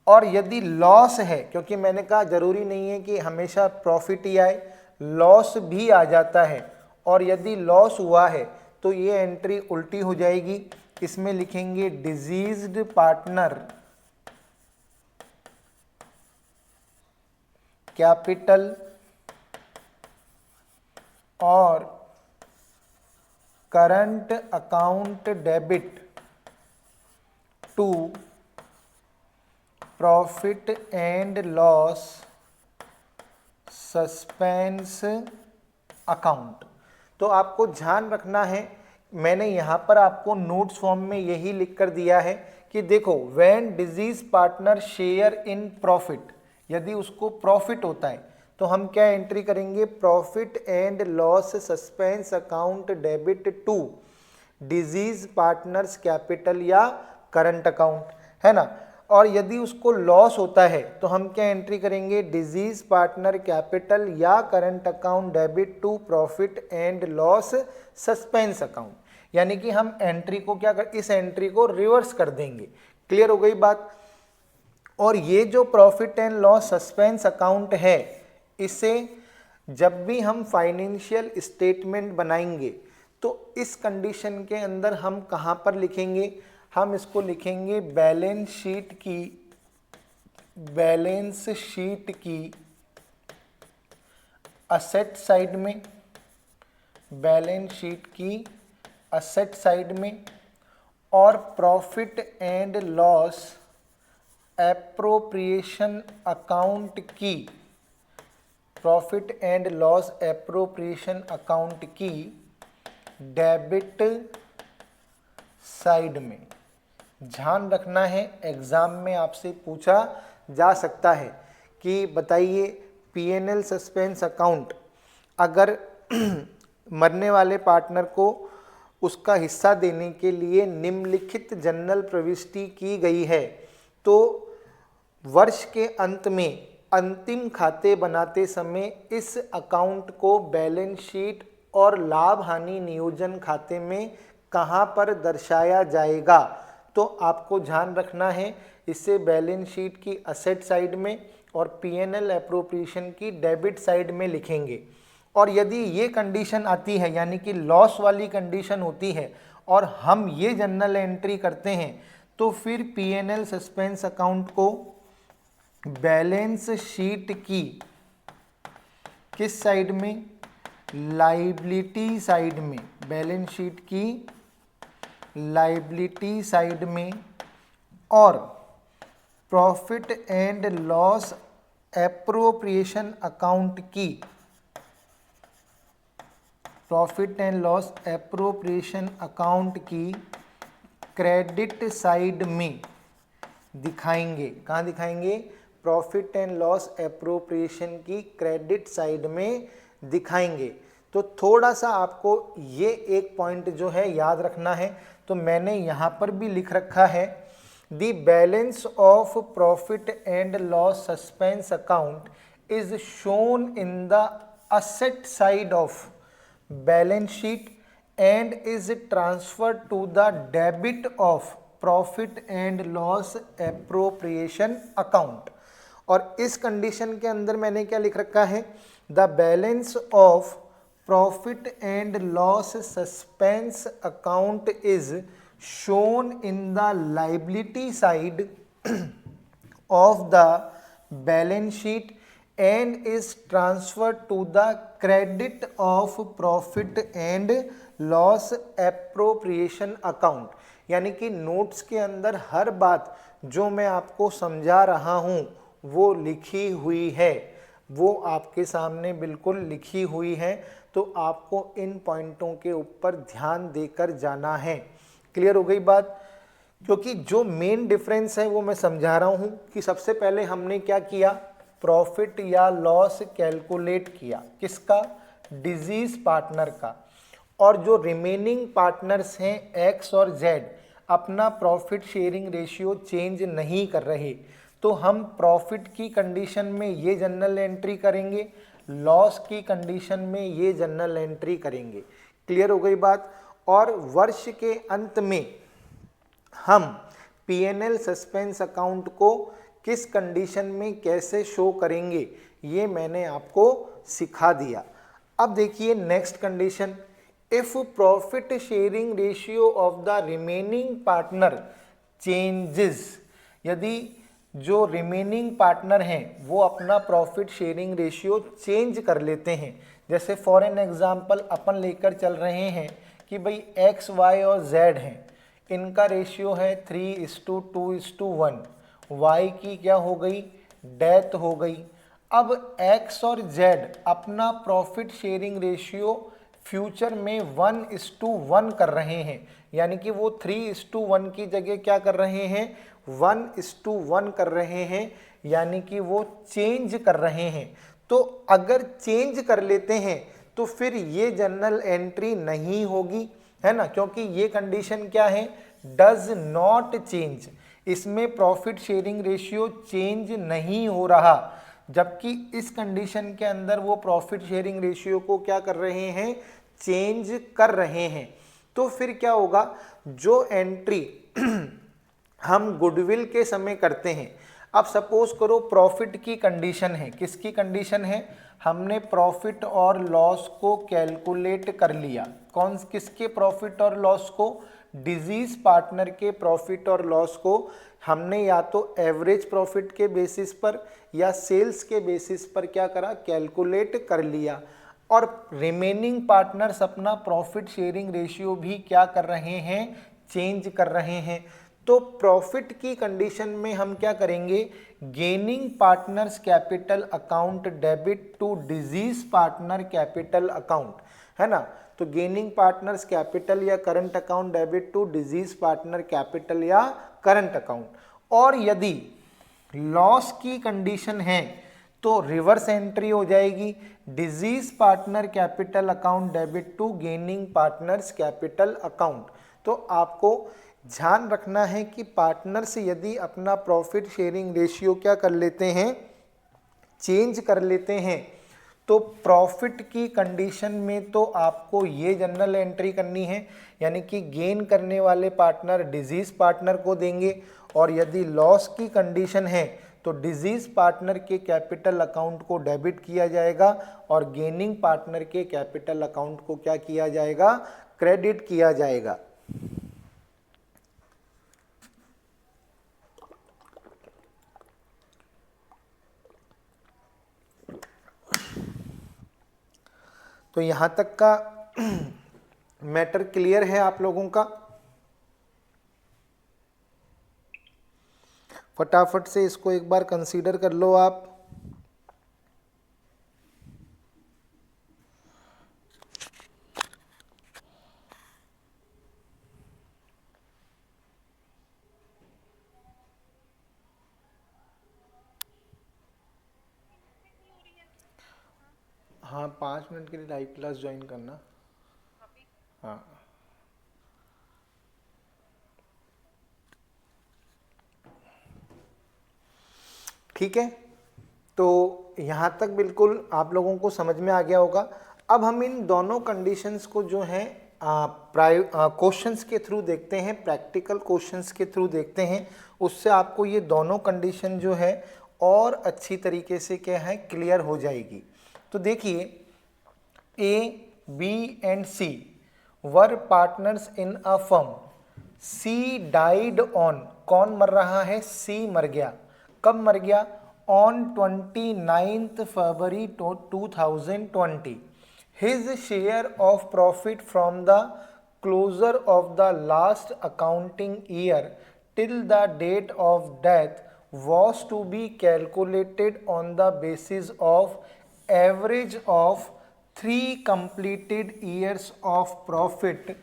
Speaker 1: और यदि लॉस है, क्योंकि मैंने कहा जरूरी नहीं है कि हमेशा प्रॉफिट ही आए, लॉस भी आ जाता है, और यदि लॉस हुआ है तो ये एंट्री उल्टी हो जाएगी, इसमें लिखेंगे डिजीज्ड पार्टनर कैपिटल और current account debit to profit and loss suspense account. तो आपको ध्यान रखना है, मैंने यहाँ पर आपको नोट्स फॉर्म में यही लिख कर दिया है कि देखो when disease partner share in profit, यदि उसको प्रॉफिट होता है तो हम क्या एंट्री करेंगे, profit and loss suspense account debit to deceased partners capital या करंट अकाउंट, है ना। और यदि उसको लॉस होता है तो हम क्या एंट्री करेंगे, डिजीज पार्टनर कैपिटल या current account debit to profit and loss suspense account. यानी कि हम एंट्री को क्या कर, इस एंट्री को रिवर्स कर देंगे। क्लियर हो गई बात। और ये जो profit and loss suspense account है, इसे जब भी हम फाइनेंशियल स्टेटमेंट बनाएंगे तो इस कंडीशन के अंदर हम कहाँ पर लिखेंगे, हम इसको लिखेंगे बैलेंस शीट की असेट साइड में, बैलेंस शीट की असेट साइड में, और profit and loss appropriation account की, profit and loss appropriation account की डेबिट साइड में। ध्यान रखना है, एग्जाम में आपसे पूछा जा सकता है कि बताइए पीएनएल सस्पेंस अकाउंट अगर मरने वाले पार्टनर को उसका हिस्सा देने के लिए निम्नलिखित जनरल प्रविष्टि की गई है, तो वर्ष के अंत में अंतिम खाते बनाते समय इस अकाउंट को बैलेंस शीट और लाभ हानि नियोजन खाते में कहाँ पर दर्शाया जाएगा। तो आपको ध्यान रखना है, इसे बैलेंस शीट की असेट साइड में और पीएनएल एप्रोप्रिएशन की डेबिट साइड में लिखेंगे। और यदि ये कंडीशन आती है, यानी कि लॉस वाली कंडीशन होती है और हम ये जनरल एंट्री करते हैं, तो फिर पीएनएल सस्पेंस अकाउंट को बैलेंस शीट की किस साइड में, लायबिलिटी साइड में, बैलेंस शीट की लायबिलिटी साइड में, और profit and loss appropriation account की, profit and loss appropriation account की क्रेडिट साइड में दिखाएंगे। कहाँ दिखाएंगे, प्रॉफिट एंड लॉस एप्रोप्रिएशन की क्रेडिट साइड में दिखाएंगे। तो थोड़ा सा आपको ये एक पॉइंट जो है याद रखना है, तो मैंने यहाँ पर भी लिख रखा है, the balance of profit and loss suspense account is shown in the asset side of balance sheet and is transferred to the debit of profit and loss appropriation account. और इस कंडीशन के अंदर मैंने क्या लिख रखा है, the balance of profit and loss suspense account is shown in the liability side of the balance sheet and is transferred to the credit of profit and loss appropriation account। यानी कि नोट्स के अंदर हर बात जो मैं आपको समझा रहा हूँ वो लिखी हुई है, वो आपके सामने बिल्कुल लिखी हुई है, तो आपको इन पॉइंटों के ऊपर ध्यान देकर जाना है। क्लियर हो गई बात, क्योंकि जो मेन डिफरेंस है वो मैं समझा रहा हूं कि सबसे पहले हमने क्या किया, प्रॉफिट या लॉस कैलकुलेट किया, किसका, डिजीज पार्टनर का, और जो रिमेनिंग पार्टनर्स हैं एक्स और जेड अपना प्रॉफिट शेयरिंग रेशियो चेंज नहीं कर रहे, तो हम प्रॉफिट की कंडीशन में ये जनरल एंट्री करेंगे, लॉस की कंडीशन में ये जनरल एंट्री करेंगे। क्लियर हो गई बात। और वर्ष के अंत में हम पीएनएल सस्पेंस अकाउंट को किस कंडीशन में कैसे शो करेंगे ये मैंने आपको सिखा दिया। अब देखिए next condition, if profit sharing ratio of the remaining partner changes, यदि जो रिमेनिंग पार्टनर हैं वो अपना प्रॉफिट शेयरिंग रेशियो चेंज कर लेते हैं, जैसे फॉर एन एग्जाम्पल अपन लेकर चल रहे हैं कि भाई एक्स वाई और जेड हैं, इनका रेशियो है 3:2:1, वाई की क्या हो गई, डेथ हो गई। अब एक्स और जेड अपना प्रॉफिट शेयरिंग रेशियो फ्यूचर में 1:1 कर रहे हैं, यानी कि वो 3:1 की जगह क्या कर रहे हैं, 1:1 कर रहे हैं, यानी कि वो चेंज कर रहे हैं। तो अगर चेंज कर लेते हैं तो फिर ये जनरल एंट्री नहीं होगी, है ना, क्योंकि ये कंडीशन क्या है, डज नॉट चेंज, इसमें प्रॉफिट शेयरिंग रेशियो चेंज नहीं हो रहा, जबकि इस कंडीशन के अंदर वो प्रॉफिट शेयरिंग रेशियो को क्या कर रहे हैं, चेंज कर रहे हैं। तो फिर क्या होगा, जो एंट्री हम गुडविल के समय करते हैं, अब सपोज करो प्रॉफिट की कंडीशन है, किसकी कंडीशन है, हमने प्रॉफिट और लॉस को कैलकुलेट कर लिया। कौन किसके प्रॉफिट और लॉस को, डिजीज पार्टनर के प्रॉफिट और लॉस को हमने या तो एवरेज प्रॉफिट के बेसिस पर या सेल्स के बेसिस पर क्या करा, कैलकुलेट कर लिया। और रिमेनिंग पार्टनर्स अपना प्रॉफिट शेयरिंग रेशियो भी क्या कर रहे हैं, चेंज कर रहे हैं। तो प्रॉफिट की कंडीशन में हम क्या करेंगे, gaining partners capital account debit to deceased partner capital account, है ना। तो गेनिंग पार्टनर्स कैपिटल या current account debit to deceased partner capital या करंट अकाउंट। और यदि लॉस की कंडीशन है तो रिवर्स एंट्री हो जाएगी, deceased partner capital account debit to gaining partners capital account. तो आपको ध्यान रखना है कि पार्टनर्स यदि अपना प्रॉफिट शेयरिंग रेशियो क्या कर लेते हैं, चेंज कर लेते हैं, तो प्रॉफिट की कंडीशन में तो आपको ये जनरल एंट्री करनी है, यानी कि गेन करने वाले पार्टनर डिजीज पार्टनर को देंगे। और यदि लॉस की कंडीशन है तो डिजीज पार्टनर के कैपिटल अकाउंट को डेबिट किया जाएगा और गेनिंग पार्टनर के कैपिटल अकाउंट को क्या किया जाएगा, क्रेडिट किया जाएगा। तो यहां तक का मैटर क्लियर है आप लोगों का? फटाफट से इसको एक बार कंसीडर कर लो आप। हाँ 5 मिनट के लिए लाइव क्लास ज्वाइन करना। हाँ ठीक है, तो यहाँ तक बिल्कुल आप लोगों को समझ में आ गया होगा। अब हम इन दोनों कंडीशंस को जो है क्वेश्चंस के थ्रू देखते हैं, प्रैक्टिकल क्वेश्चंस के थ्रू देखते हैं। उससे आपको ये दोनों कंडीशन जो है और अच्छी तरीके से क्या है, क्लियर हो जाएगी। तो देखिए, A B and C were partners in a firm, C died on, कौन मर रहा है, सी मर गया। कब मर गया, on 29th February 2020। His share of profit from the closure of the last accounting year till the date of death was to be calculated on the basis of average of 3 completed years of profit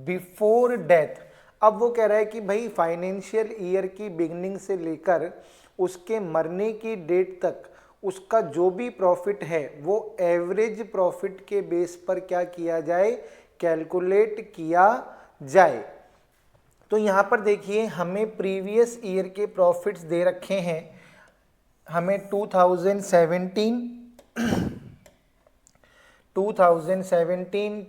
Speaker 1: before death। अब वो कह रहा है कि भाई फाइनेंशियल ईयर की बिगनिंग से लेकर उसके मरने की डेट तक उसका जो भी प्रॉफिट है वो एवरेज प्रॉफिट के बेस पर क्या किया जाए, कैलकुलेट किया जाए। तो यहाँ पर देखिए, हमें प्रीवियस ईयर के प्रॉफिट्स दे रखे हैं, हमें 2017,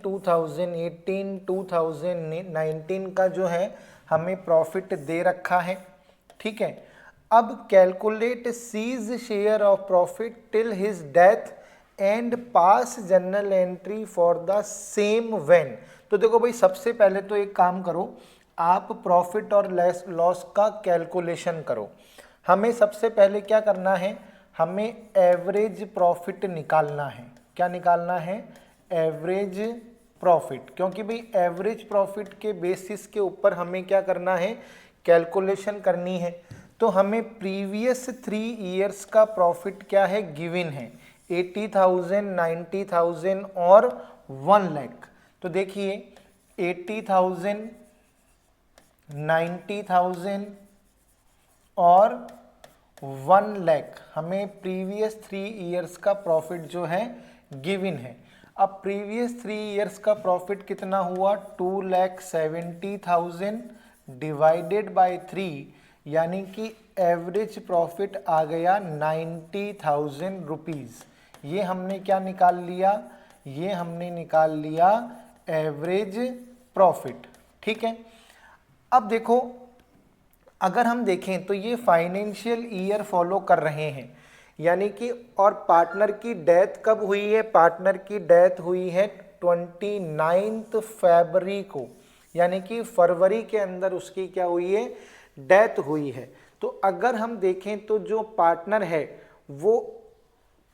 Speaker 1: 2018, 2019 का जो है हमें प्रॉफिट दे रखा है। ठीक है, अब calculate C's share of profit till his death and pass journal entry for the same when. तो देखो भाई, सबसे पहले तो एक काम करो, आप प्रॉफिट और लॉस का कैलकुलेशन करो। हमें सबसे पहले क्या करना है, हमें एवरेज प्रॉफिट निकालना है। क्या निकालना है, एवरेज प्रॉफिट, क्योंकि भाई एवरेज प्रॉफिट के बेसिस के ऊपर हमें क्या करना है, कैलकुलेशन करनी है। तो हमें प्रीवियस 3 ईयर्स का प्रॉफिट क्या है, गिवन है, 80,000, 90,000 और 1 लाख। तो देखिए 80,000, 90,000 और 1 लाख हमें प्रीवियस 3 ईयर्स का प्रॉफिट जो है गिवन है। अब प्रीवियस 3 ईयर्स का प्रॉफिट कितना हुआ, 2,70,000 डिवाइडेड बाय 3, यानी कि एवरेज प्रॉफिट आ गया 90,000 रुपीज़। ये हमने क्या निकाल लिया, ये हमने निकाल लिया एवरेज प्रॉफिट। ठीक है, अब देखो अगर हम देखें तो ये फाइनेंशियल ईयर फॉलो कर रहे हैं, यानी कि और पार्टनर की डेथ कब हुई है, पार्टनर की डेथ हुई है 29 फरवरी को, यानी कि फरवरी के अंदर उसकी क्या हुई है, डेथ हुई है। तो अगर हम देखें तो जो पार्टनर है वो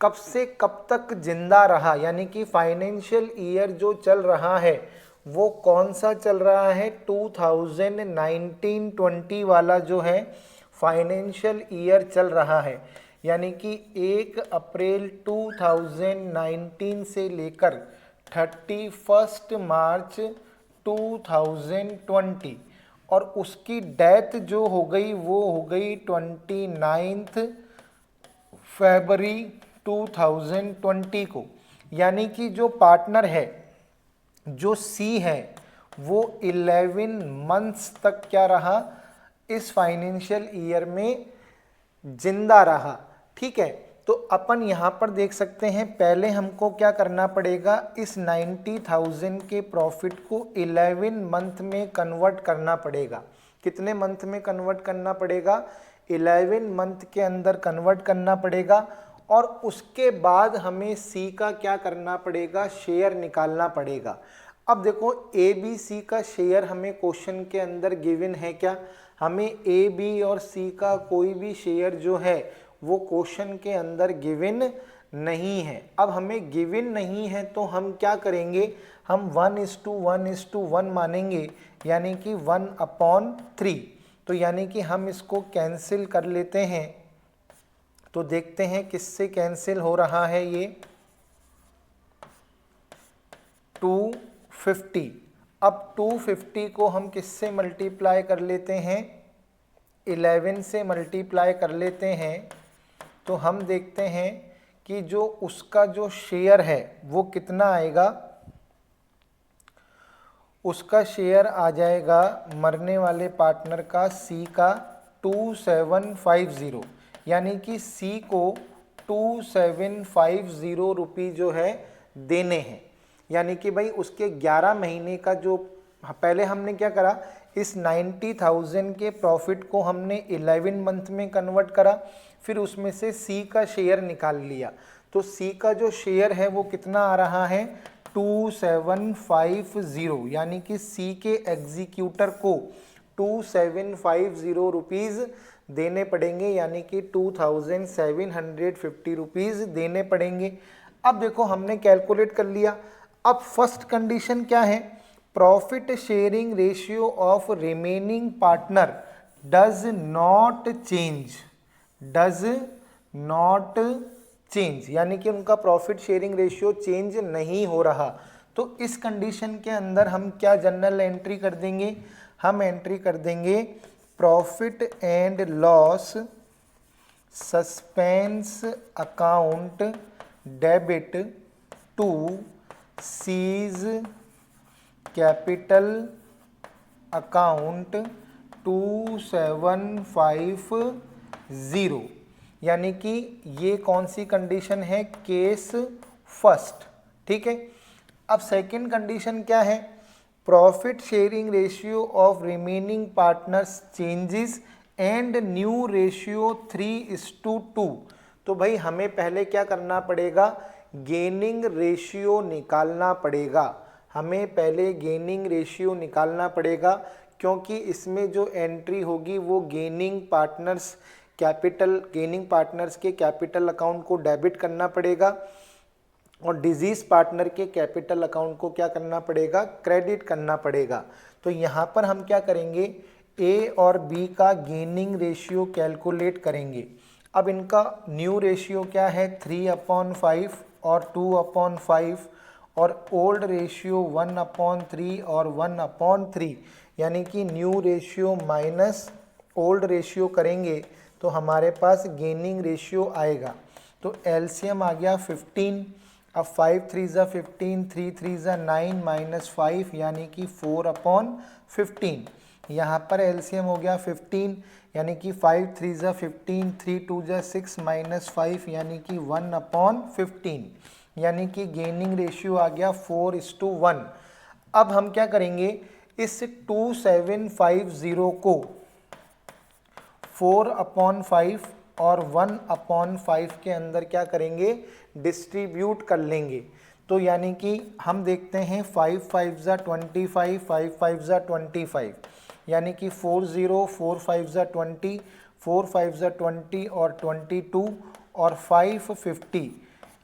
Speaker 1: कब से कब तक जिंदा रहा, यानी कि फाइनेंशियल ईयर जो चल रहा है वो कौन सा चल रहा है, 2019-20 वाला जो है फाइनेंशियल ईयर चल रहा है, यानी कि 1 अप्रैल 2019 से लेकर 31 मार्च 2020, और उसकी डेथ जो हो गई वो हो गई 29 फरवरी 2020 को। यानी कि जो पार्टनर है, जो सी है, वो 11 मंथ्स तक क्या रहा, इस फाइनेंशियल ईयर में जिंदा रहा। ठीक है, तो अपन यहाँ पर देख सकते हैं, पहले हमको क्या करना पड़ेगा, इस 90,000 के प्रॉफिट को 11 मंथ में कन्वर्ट करना पड़ेगा। कितने मंथ में कन्वर्ट करना पड़ेगा, 11 मंथ के अंदर कन्वर्ट करना पड़ेगा, और उसके बाद हमें सी का क्या करना पड़ेगा, शेयर निकालना पड़ेगा। अब देखो ए बी सी का शेयर हमें क्वेश्चन के अंदर गिवन है क्या, हमें ए बी और सी का कोई भी शेयर जो है वो क्वेश्चन के अंदर गिवन नहीं है। अब हमें गिवन नहीं है तो हम क्या करेंगे, हम 1:1:1 मानेंगे, यानी कि 1/3। तो यानी कि हम इसको कैंसिल कर लेते हैं, तो देखते हैं किससे कैंसिल हो रहा है, ये 250। अब 250 को हम किससे मल्टीप्लाई कर लेते हैं, 11 से मल्टीप्लाई कर लेते हैं, तो हम देखते हैं कि जो उसका जो शेयर है वो कितना आएगा, उसका शेयर आ जाएगा मरने वाले पार्टनर का, सी का 2750, यानी कि सी को 2750 रुपये जो है देने हैं। यानी कि भाई उसके 11 महीने का जो, पहले हमने क्या करा, इस 90,000 के प्रॉफिट को हमने 11 मंथ में कन्वर्ट करा, फिर उसमें से सी का शेयर निकाल लिया। तो सी का जो शेयर है वो कितना आ रहा है, 2750, यानी कि सी के एग्जीक्यूटर को 2750 रुपीज़ देने पड़ेंगे, यानी कि 2750 रुपीज़ देने पड़ेंगे। अब देखो हमने कैलकुलेट कर लिया। अब फर्स्ट कंडीशन क्या है, profit sharing ratio of remaining partner does not change, यानी कि उनका प्रॉफिट शेयरिंग रेशियो चेंज नहीं हो रहा। तो इस कंडीशन के अंदर हम क्या जनरल एंट्री कर देंगे, हम एंट्री कर देंगे profit and loss suspense account debit to C's capital account 2750, यानी कि ये कौन सी कंडीशन है, केस फर्स्ट। ठीक है, अब सेकंड कंडीशन क्या है, profit sharing ratio of remaining partners changes and new ratio 3:2। तो भाई हमें पहले क्या करना पड़ेगा, गेनिंग रेशियो निकालना पड़ेगा, हमें पहले गेनिंग रेशियो निकालना पड़ेगा, क्योंकि इसमें जो एंट्री होगी वो गेनिंग पार्टनर्स के कैपिटल अकाउंट को डेबिट करना पड़ेगा, और डिजीज पार्टनर के कैपिटल अकाउंट को क्या करना पड़ेगा, क्रेडिट करना पड़ेगा। तो यहाँ पर हम क्या करेंगे, ए और बी का गेनिंग रेशियो कैलकुलेट करेंगे। अब इनका न्यू रेशियो क्या है, 3/5 और 2/5, और ओल्ड रेशियो 1/3 और 1/3, यानी कि new ratio minus old ratio करेंगे तो हमारे पास गेनिंग रेशियो आएगा। तो एलसीएम आ गया 15। अब 5 3 ज़ा 15, 3 3 ज़ा 9 -5, यानी कि 4/15। यहाँ पर एलसीएम हो गया 15, यानी कि 5 3 ज़ा 15, 3 2 ज़ा 6 -5, यानी कि 1/15, यानी कि गेनिंग रेशियो आ गया 4:1। अब हम क्या करेंगे, इस 2750 को 4/5 और 1/5 के अंदर क्या करेंगे, डिस्ट्रीब्यूट कर लेंगे। तो यानी कि हम देखते हैं 5 5 ज़ा 25, 5 5 ज़ा 25, यानी कि 4 0 4 5 ज़ा 20, 4 5 ज़ा 20 और 22 और 5 50।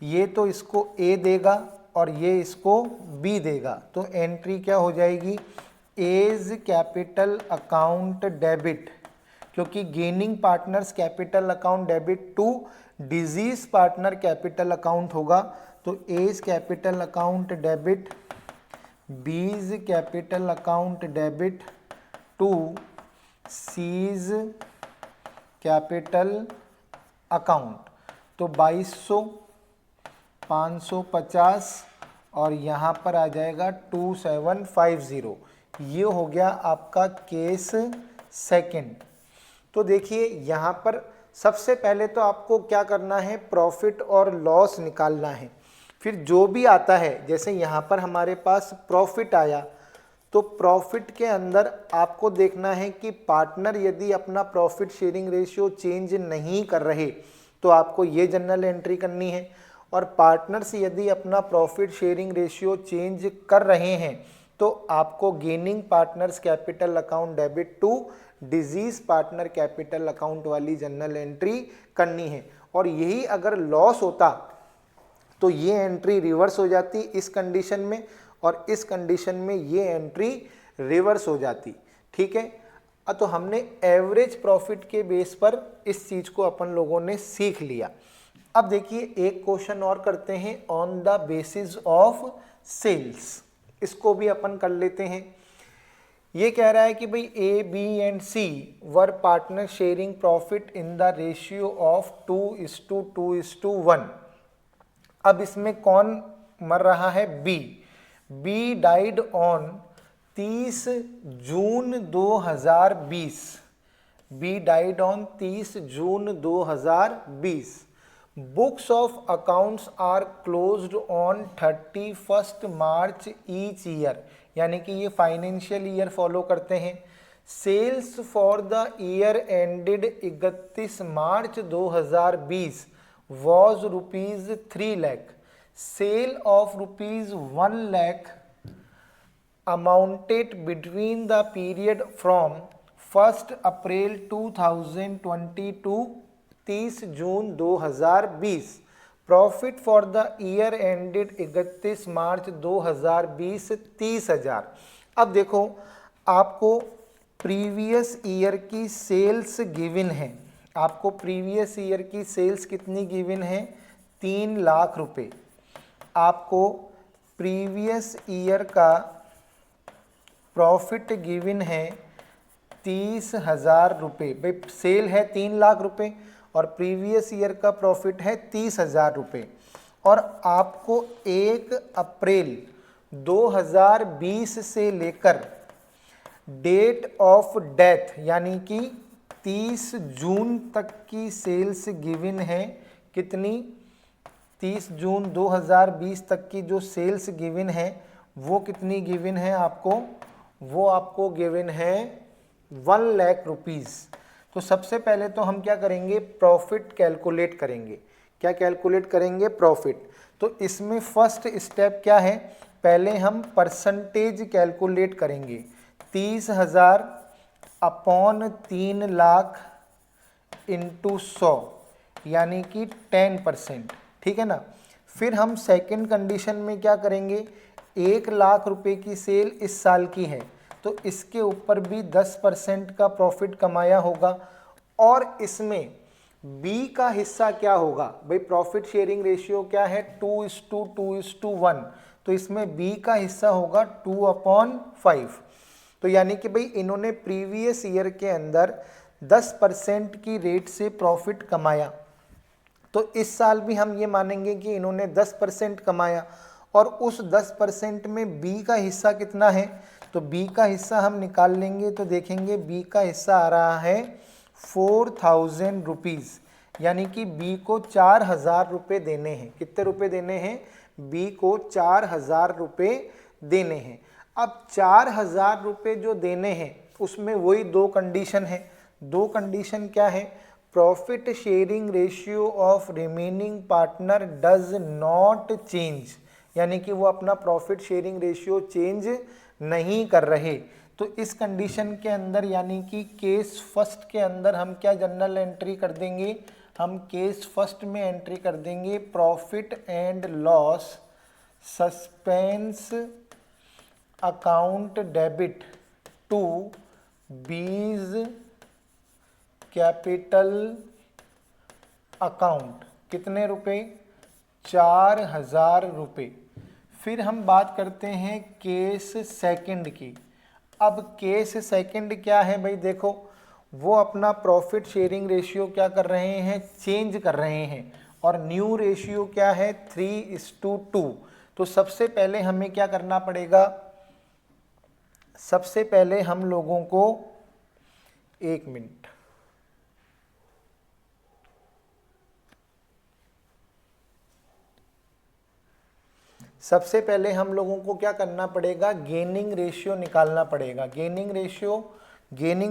Speaker 1: ये तो इसको A देगा और ये इसको B देगा। तो एंट्री क्या हो जाएगी, एज कैपिटल अकाउंट डेबिट, क्योंकि gaining partners capital account debit to deceased partner capital account होगा। तो A's capital account debit, B's capital account debit to C's capital account. तो 2200, 550 और यहाँ पर आ जाएगा 2750। ये हो गया आपका केस सेकंड। तो देखिए यहाँ पर सबसे पहले तो आपको क्या करना है, प्रॉफिट और लॉस निकालना है। फिर जो भी आता है, जैसे यहाँ पर हमारे पास प्रॉफिट आया, तो प्रॉफिट के अंदर आपको देखना है कि पार्टनर यदि अपना प्रॉफिट शेयरिंग रेशियो चेंज नहीं कर रहे तो आपको ये जनरल एंट्री करनी है, और पार्टनर्स यदि अपना प्रॉफिट शेयरिंग रेशियो चेंज कर रहे हैं तो आपको gaining partners capital account debit to deceased partner capital account वाली जनरल एंट्री करनी है। और यही अगर लॉस होता तो ये एंट्री रिवर्स हो जाती इस कंडीशन में, और इस कंडीशन में ये एंट्री रिवर्स हो जाती। ठीक है, तो हमने एवरेज प्रॉफिट के बेस पर इस चीज को अपन लोगों ने सीख लिया। अब देखिए एक क्वेश्चन और करते हैं, on the basis of sales, इसको भी अपन कर लेते हैं। ये कह रहा है कि भाई A B and C were partner sharing profit in the ratio of 2:2:1। अब इसमें कौन मर रहा है, B. B died on 30 June 2020। B died on 30 June 2020। Books of accounts are closed on 31 March each year, यानी कि ये फाइनेंशियल ईयर फॉलो करते हैं। Sales for the year ended 31 March 2020 was ₹3 lakh. Sale of ₹1 lakh amounted between the period from 1 April 2020 to 30 June 2020। Profit for the year ended 31 March 2020 30,000। अब देखो आपको प्रीवियस ईयर की सेल्स गिवन है, आपको प्रीवियस ईयर की सेल्स कितनी गिवन है, 3 लाख रुपए। आपको प्रीवियस ईयर का प्रॉफिट गिवन है 30,000 रुपये। भाई सेल है 3 लाख रुपए और प्रीवियस ईयर का प्रॉफिट है 30,000 रुपये, और आपको 1 अप्रैल 2020 से लेकर डेट ऑफ डेथ यानी कि 30 जून तक की सेल्स गिवन है। कितनी, 30 जून 2020 तक की जो सेल्स गिवन है वो कितनी गिवन है आपको, वो आपको गिवन है 1 लाख रुपीज़। तो सबसे पहले तो हम क्या करेंगे, प्रॉफिट कैलकुलेट करेंगे। क्या कैलकुलेट करेंगे, प्रॉफिट। तो इसमें फर्स्ट स्टेप क्या है, पहले हम परसेंटेज कैलकुलेट करेंगे। 30,000 अपॉन 3 लाख इंटू 100 यानी कि 10%। ठीक है ना। फिर हम सेकंड कंडीशन में क्या करेंगे, 1 लाख रुपए की सेल इस साल की है तो इसके ऊपर भी 10% का प्रॉफिट कमाया होगा, और इसमें बी का हिस्सा क्या होगा, भाई प्रॉफिट शेयरिंग रेशियो क्या है 2:2:1, तो इसमें बी का हिस्सा होगा 2/5। तो यानी कि भाई इन्होंने प्रीवियस ईयर के अंदर 10% की रेट से प्रॉफिट कमाया, तो इस साल भी हम ये मानेंगे कि इन्होंने 10% कमाया, और उस 10% में बी का हिस्सा कितना है, तो बी का हिस्सा हम निकाल लेंगे तो देखेंगे बी का हिस्सा आ रहा है 4,000 रुपीज़, यानी कि बी को 4,000 रुपये देने हैं। कितने रुपए देने हैं, बी को 4,000 रुपये देने हैं। अब 4,000 रुपये जो देने हैं उसमें वही 2 कंडीशन है। दो कंडीशन क्या है, profit sharing ratio of remaining partner does not change, यानी कि वो अपना प्रॉफिट शेयरिंग रेशियो चेंज नहीं कर रहे। तो इस कंडीशन के अंदर यानी कि केस फर्स्ट के अंदर हम क्या जनरल एंट्री कर देंगे, हम केस फर्स्ट में एंट्री कर देंगे profit and loss suspense account debit to B's capital account, कितने रुपए, 4000 रुपये। फिर हम बात करते हैं केस सेकंड की। अब केस सेकंड क्या है भाई, देखो वो अपना प्रॉफिट शेयरिंग रेशियो क्या कर रहे हैं, चेंज कर रहे हैं, और न्यू रेशियो क्या है 3:2। तो सबसे पहले हमें क्या करना पड़ेगा, सबसे पहले हम लोगों को, एक मिनट, सबसे पहले हम लोगों को क्या करना पड़ेगा, गेनिंग रेशियो निकालना पड़ेगा। गेनिंग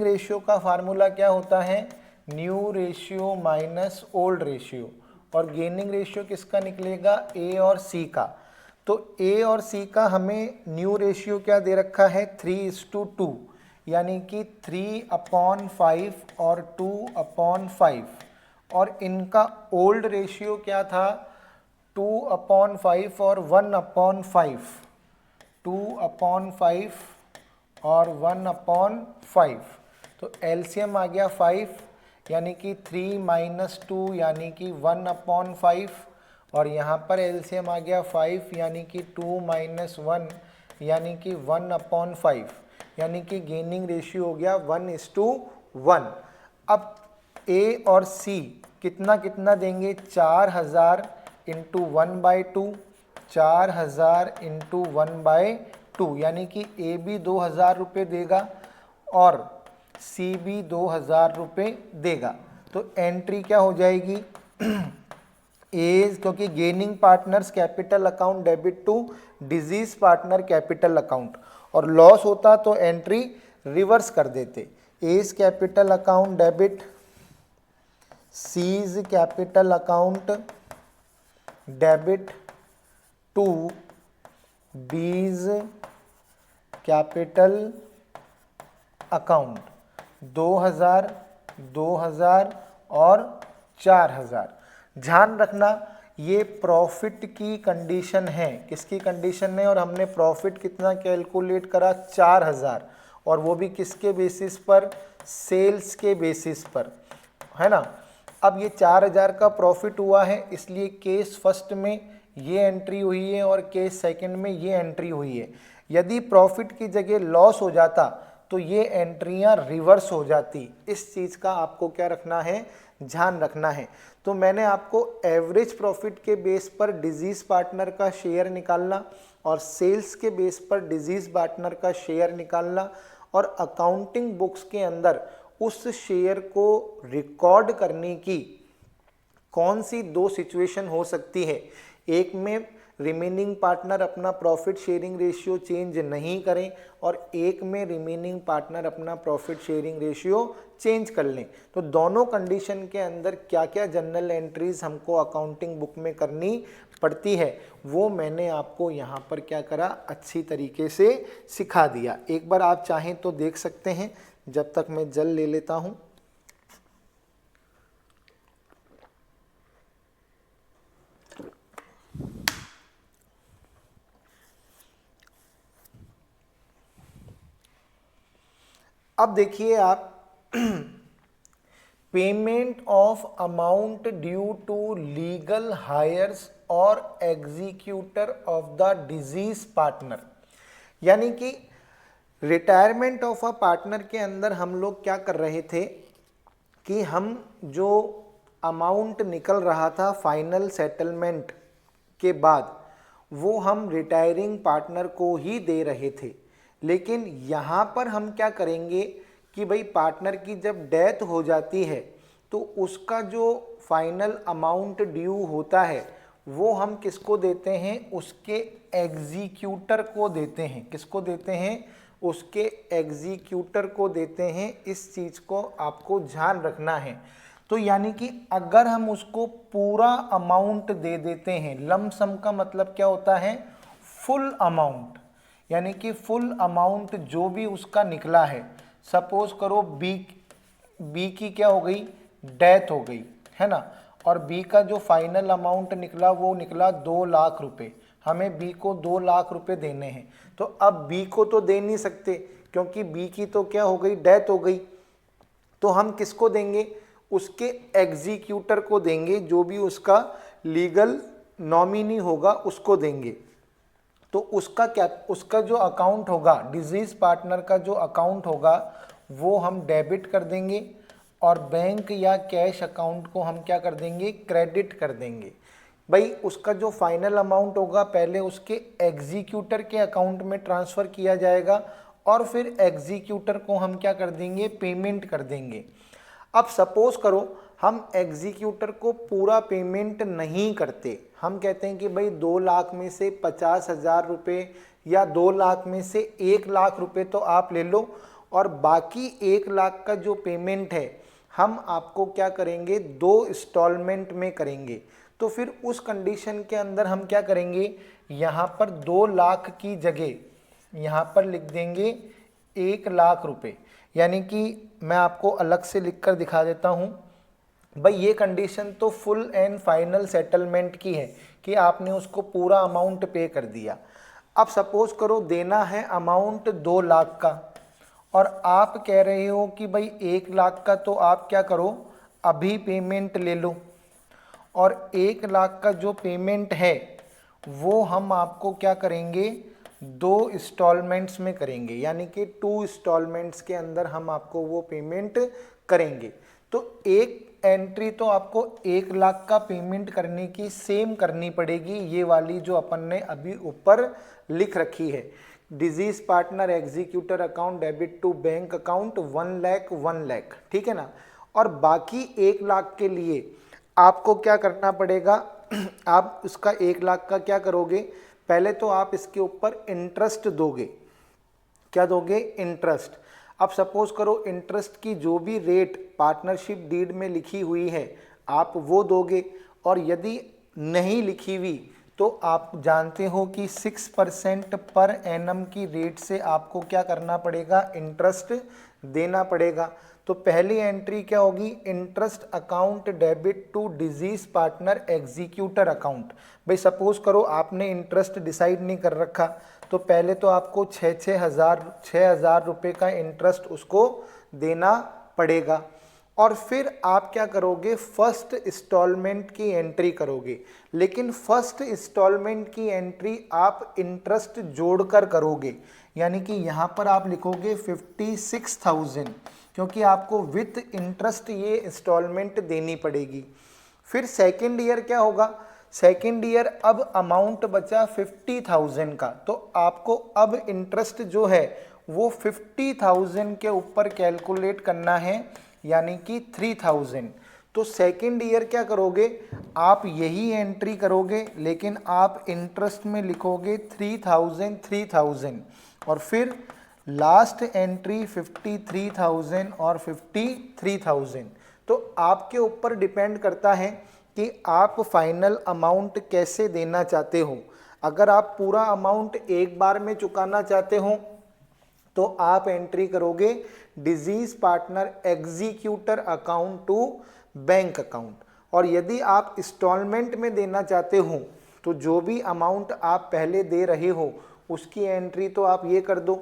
Speaker 1: रेशियो का फार्मूला क्या होता है, new ratio minus old ratio, और गेनिंग रेशियो किसका निकलेगा, ए और सी का। तो ए और सी का हमें न्यू रेशियो क्या दे रखा है 3:2, यानी कि 3/5 और 2/5, और इनका ओल्ड रेशियो क्या था 2/5 और 1/5, 2/5 और 1/5। तो एलसीएम आ गया 5, यानी कि 3 - 2 यानी कि 1/5, और यहाँ पर एलसीएम आ गया 5 यानी कि 2 - 1 यानी कि 1/5, यानी कि गेनिंग रेशियो हो गया 1:1। अब ए और सी कितना कितना देंगे, 4000 इंटू 1/2, 4000 इंटू 1/2, यानी कि ए भी 2000 रुपये देगा और सी भी 2000 रुपये देगा। तो एंट्री क्या हो जाएगी एज, क्योंकि gaining partners capital account debit to deceased partner capital account, और लॉस होता तो एंट्री रिवर्स कर देते, A's capital account debit C's capital account debit to B's capital account, 2000, 2000 और 4000। ध्यान रखना ये प्रॉफिट की कंडीशन है, किसकी कंडीशन है, और हमने प्रॉफिट कितना कैलकुलेट करा 4000, और वो भी किसके बेसिस पर, सेल्स के बेसिस पर, है ना। अब ये 4000 का प्रॉफिट हुआ है, इसलिए केस फर्स्ट में ये एंट्री हुई है और केस सेकंड में ये एंट्री हुई है। यदि प्रॉफिट की जगह लॉस हो जाता तो ये एंट्रियां रिवर्स हो जाती। इस चीज़ का आपको क्या रखना है, ध्यान रखना है। तो मैंने आपको एवरेज प्रॉफिट के बेस पर डिजीज पार्टनर का शेयर निकालना और सेल्स के बेस पर डिजीज पार्टनर का शेयर निकालना, और अकाउंटिंग बुक्स के अंदर उस शेयर को रिकॉर्ड करने की कौन सी दो सिचुएशन हो सकती है, एक में रिमेनिंग पार्टनर अपना प्रॉफिट शेयरिंग रेशियो चेंज नहीं करें और एक में रिमेनिंग पार्टनर अपना प्रॉफिट शेयरिंग रेशियो चेंज कर लें। तो दोनों कंडीशन के अंदर क्या क्या जनरल एंट्रीज हमको अकाउंटिंग बुक में करनी पड़ती है, वो मैंने आपको यहाँ पर क्या करा, अच्छी तरीके से सिखा दिया। एक बार आप चाहें तो देख सकते हैं, जब तक मैं जल ले लेता हूँ। अब देखिए आप, payment of amount due to legal heirs और executor of the disease partner, यानी कि रिटायरमेंट ऑफ अ पार्टनर के अंदर हम लोग क्या कर रहे थे कि हम जो अमाउंट निकल रहा था फाइनल सेटलमेंट के बाद, वो हम रिटायरिंग पार्टनर को ही दे रहे थे। लेकिन यहाँ पर हम क्या करेंगे कि भाई पार्टनर की जब डेथ हो जाती है तो उसका जो फाइनल अमाउंट ड्यू होता है वो हम किसको देते हैं, उसके एग्जीक्यूटर को देते हैं। किसको देते हैं, उसके एग्जीक्यूटर को देते हैं। इस चीज़ को आपको ध्यान रखना है। तो यानी कि अगर हम उसको पूरा अमाउंट दे देते हैं, लम सम का मतलब क्या होता है, फुल अमाउंट, यानी कि फुल अमाउंट जो भी उसका निकला है। सपोज करो बी की क्या हो गई, डेथ हो गई, है ना, और बी का जो फाइनल अमाउंट निकला वो निकला 2 लाख रुपए। हमें बी को 2 लाख रुपए देने हैं। तो अब बी को तो दे नहीं सकते क्योंकि बी की तो क्या हो गई, डेथ हो गई। तो हम किसको देंगे, उसके एग्जीक्यूटर को देंगे, जो भी उसका लीगल नॉमिनी होगा उसको देंगे। तो उसका जो अकाउंट होगा, डिजीज पार्टनर का जो अकाउंट होगा वो हम डेबिट कर देंगे और बैंक या कैश अकाउंट को हम क्या कर देंगे, क्रेडिट कर देंगे। भाई उसका जो फाइनल अमाउंट होगा पहले उसके एग्जीक्यूटर के अकाउंट में ट्रांसफ़र किया जाएगा और फिर एग्जीक्यूटर को हम क्या कर देंगे, पेमेंट कर देंगे। अब सपोज करो हम एग्जीक्यूटर को पूरा पेमेंट नहीं करते, हम कहते हैं कि भाई 2 लाख में से 50,000 रुपये या 2 लाख में से 1 लाख रुपये तो आप ले लो और बाकी 1 लाख का जो पेमेंट है हम आपको क्या करेंगे, 2 इंस्टॉलमेंट में करेंगे। तो फिर उस कंडीशन के अंदर हम क्या करेंगे, यहाँ पर 2 लाख की जगह यहाँ पर लिख देंगे 1 लाख रुपए। यानी कि मैं आपको अलग से लिखकर दिखा देता हूँ। भाई ये कंडीशन तो फुल एंड फाइनल सेटलमेंट की है कि आपने उसको पूरा अमाउंट पे कर दिया। अब सपोज करो देना है अमाउंट 2 लाख का और आप कह रहे हो कि भाई 1 लाख का तो आप क्या करो, अभी पेमेंट ले लो और 1 लाख का जो पेमेंट है वो हम आपको क्या करेंगे, 2 इंस्टॉलमेंट्स में करेंगे, यानी कि 2 इंस्टॉलमेंट्स के अंदर हम आपको वो पेमेंट करेंगे। तो एक एंट्री तो आपको 1 लाख का पेमेंट करने की सेम करनी पड़ेगी, ये वाली जो अपन ने अभी ऊपर लिख रखी है, deceased partner executor account debit to bank account 1 lakh 1 lakh, ठीक है ना। और बाकी 1 लाख के लिए आपको क्या करना पड़ेगा, आप उसका 1 लाख का क्या करोगे, पहले तो आप इसके ऊपर इंटरेस्ट दोगे। क्या दोगे, इंटरेस्ट। अब सपोज करो इंटरेस्ट की जो भी रेट पार्टनरशिप डीड में लिखी हुई है आप वो दोगे, और यदि नहीं लिखी हुई तो आप जानते हो कि 6% पर एनम की रेट से आपको क्या करना पड़ेगा, इंटरेस्ट देना पड़ेगा। तो पहली एंट्री क्या होगी, interest account debit to deceased partner executor account. भाई सपोज करो आपने इंटरेस्ट डिसाइड नहीं कर रखा तो पहले तो आपको 6,000 रुपये का इंटरेस्ट उसको देना पड़ेगा और फिर आप क्या करोगे, फर्स्ट इंस्टॉलमेंट की एंट्री करोगे। लेकिन फर्स्ट इंस्टॉलमेंट की एंट्री आप इंटरेस्ट जोड़कर करोगे, यानी कि यहाँ पर आप लिखोगे 56,000 क्योंकि आपको विथ इंटरेस्ट ये इंस्टॉलमेंट देनी पड़ेगी। फिर सेकेंड ईयर क्या होगा, सेकेंड ईयर अब अमाउंट बचा 50,000 का, तो आपको अब इंटरेस्ट जो है वो 50,000 के ऊपर कैलकुलेट करना है, यानी कि 3,000। तो सेकेंड ईयर क्या करोगे, आप यही एंट्री करोगे लेकिन आप इंटरेस्ट में लिखोगे 3,000 और फिर लास्ट एंट्री 53,000 और 53,000। तो आपके ऊपर डिपेंड करता है कि आप फाइनल अमाउंट कैसे देना चाहते हो। अगर आप पूरा अमाउंट एक बार में चुकाना चाहते हो तो आप एंट्री करोगे deceased partner executor account to bank account, और यदि आप इंस्टॉलमेंट में देना चाहते हो तो जो भी अमाउंट आप पहले दे रहे हो उसकी एंट्री तो आप ये कर दो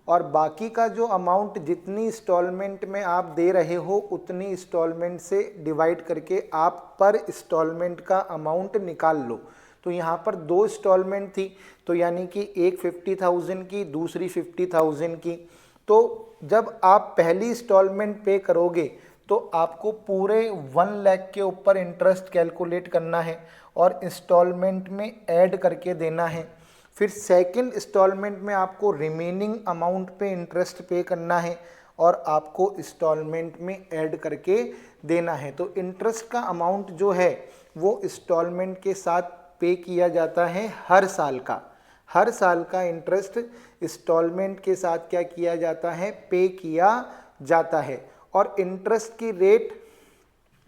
Speaker 1: और बाकी का जो अमाउंट जितनी इंस्टॉलमेंट में आप दे रहे हो उतनी इंस्टॉलमेंट से डिवाइड करके आप पर इंस्टॉलमेंट का अमाउंट निकाल लो। तो यहाँ पर 2 इंस्टॉलमेंट थी तो यानी कि एक 50,000 की, दूसरी 50,000 की। तो जब आप पहली इंस्टॉलमेंट पे करोगे तो आपको पूरे 1 लाख के ऊपर इंटरेस्ट कैलकुलेट करना है और इंस्टॉलमेंट में ऐड करके देना है। फिर सेकंड इंस्टॉलमेंट में आपको रिमेनिंग अमाउंट पे इंटरेस्ट पे करना है और आपको इंस्टॉलमेंट में ऐड करके देना है। तो इंटरेस्ट का अमाउंट जो है वो इंस्टॉलमेंट के साथ पे किया जाता है हर साल का। हर साल का इंटरेस्ट इंस्टॉलमेंट के साथ क्या किया जाता है, पे किया जाता है। और इंटरेस्ट की रेट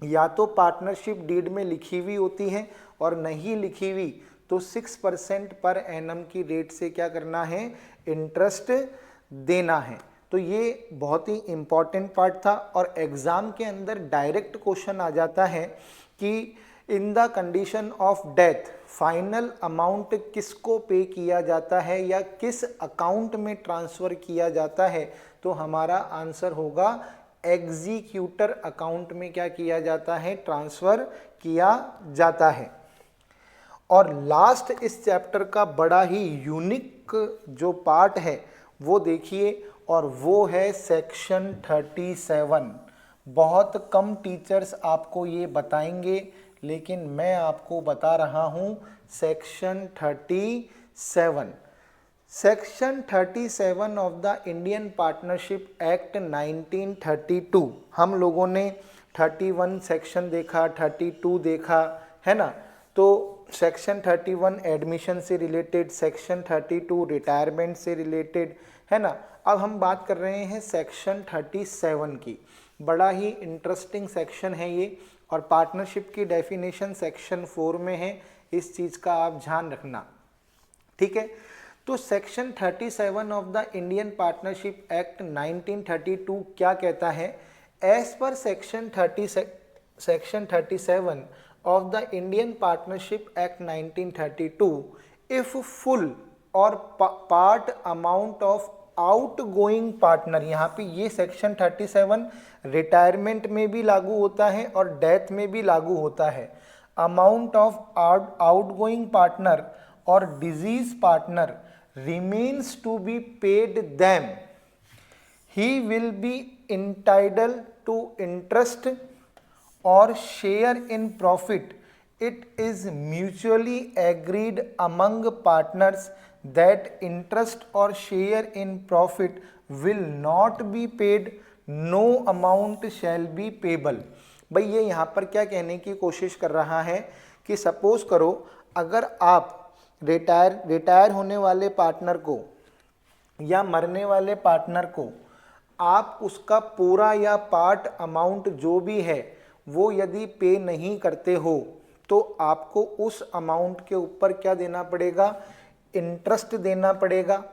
Speaker 1: या तो पार्टनरशिप डीड में लिखी हुई होती है और नहीं लिखी हुई तो 6% पर एनम की रेट से क्या करना है, इंटरेस्ट देना है। तो ये बहुत ही इंपॉर्टेंट पार्ट था और एग्जाम के अंदर डायरेक्ट क्वेश्चन आ जाता है कि in the condition of death final amount किसको पे किया जाता है या किस अकाउंट में ट्रांसफर किया जाता है, तो हमारा आंसर होगा एग्जीक्यूटर अकाउंट में क्या किया जाता है, ट्रांसफर किया जाता है। और लास्ट इस चैप्टर का बड़ा ही यूनिक जो पार्ट है वो देखिए, और वो है सेक्शन 37। बहुत कम टीचर्स आपको ये बताएंगे, लेकिन मैं आपको बता रहा हूँ section 37। Section 37 of the Indian partnership act 1932। हम लोगों ने 31 सेक्शन देखा, 32 देखा, है ना। तो सेक्शन 31 एडमिशन से रिलेटेड, सेक्शन 32 रिटायरमेंट से रिलेटेड, है ना। अब हम बात कर रहे हैं सेक्शन 37 की। बड़ा ही इंटरेस्टिंग सेक्शन है ये, और पार्टनरशिप की डेफिनेशन सेक्शन 4 में है, इस चीज़ का आप ध्यान रखना, ठीक है। तो section 37 of the Indian partnership act 1932 क्या कहता है, as per section 37 of the Indian Partnership Act 1932, if full or part amount of outgoing partner, यहाँ पे ये सेक्शन 37 रिटायरमेंट में भी लागू होता है और डेथ में भी लागू होता है, अमाउंट ऑफ आउटगोइंग पार्टनर और disease partner remains to be paid them, he will be entitled to interest or share in profit. It is mutually agreed among partners that interest or share in profit will not be paid, no amount shall be payable। भाई ये यहाँ पर क्या कहने की कोशिश कर रहा है कि सपोज करो अगर आप रिटायर होने वाले पार्टनर को या मरने वाले पार्टनर को आप उसका पूरा या पार्ट अमाउंट जो भी है वो यदि पे नहीं करते हो, तो आपको उस अमाउंट के ऊपर क्या देना पड़ेगा, इंटरेस्ट देना पड़ेगा,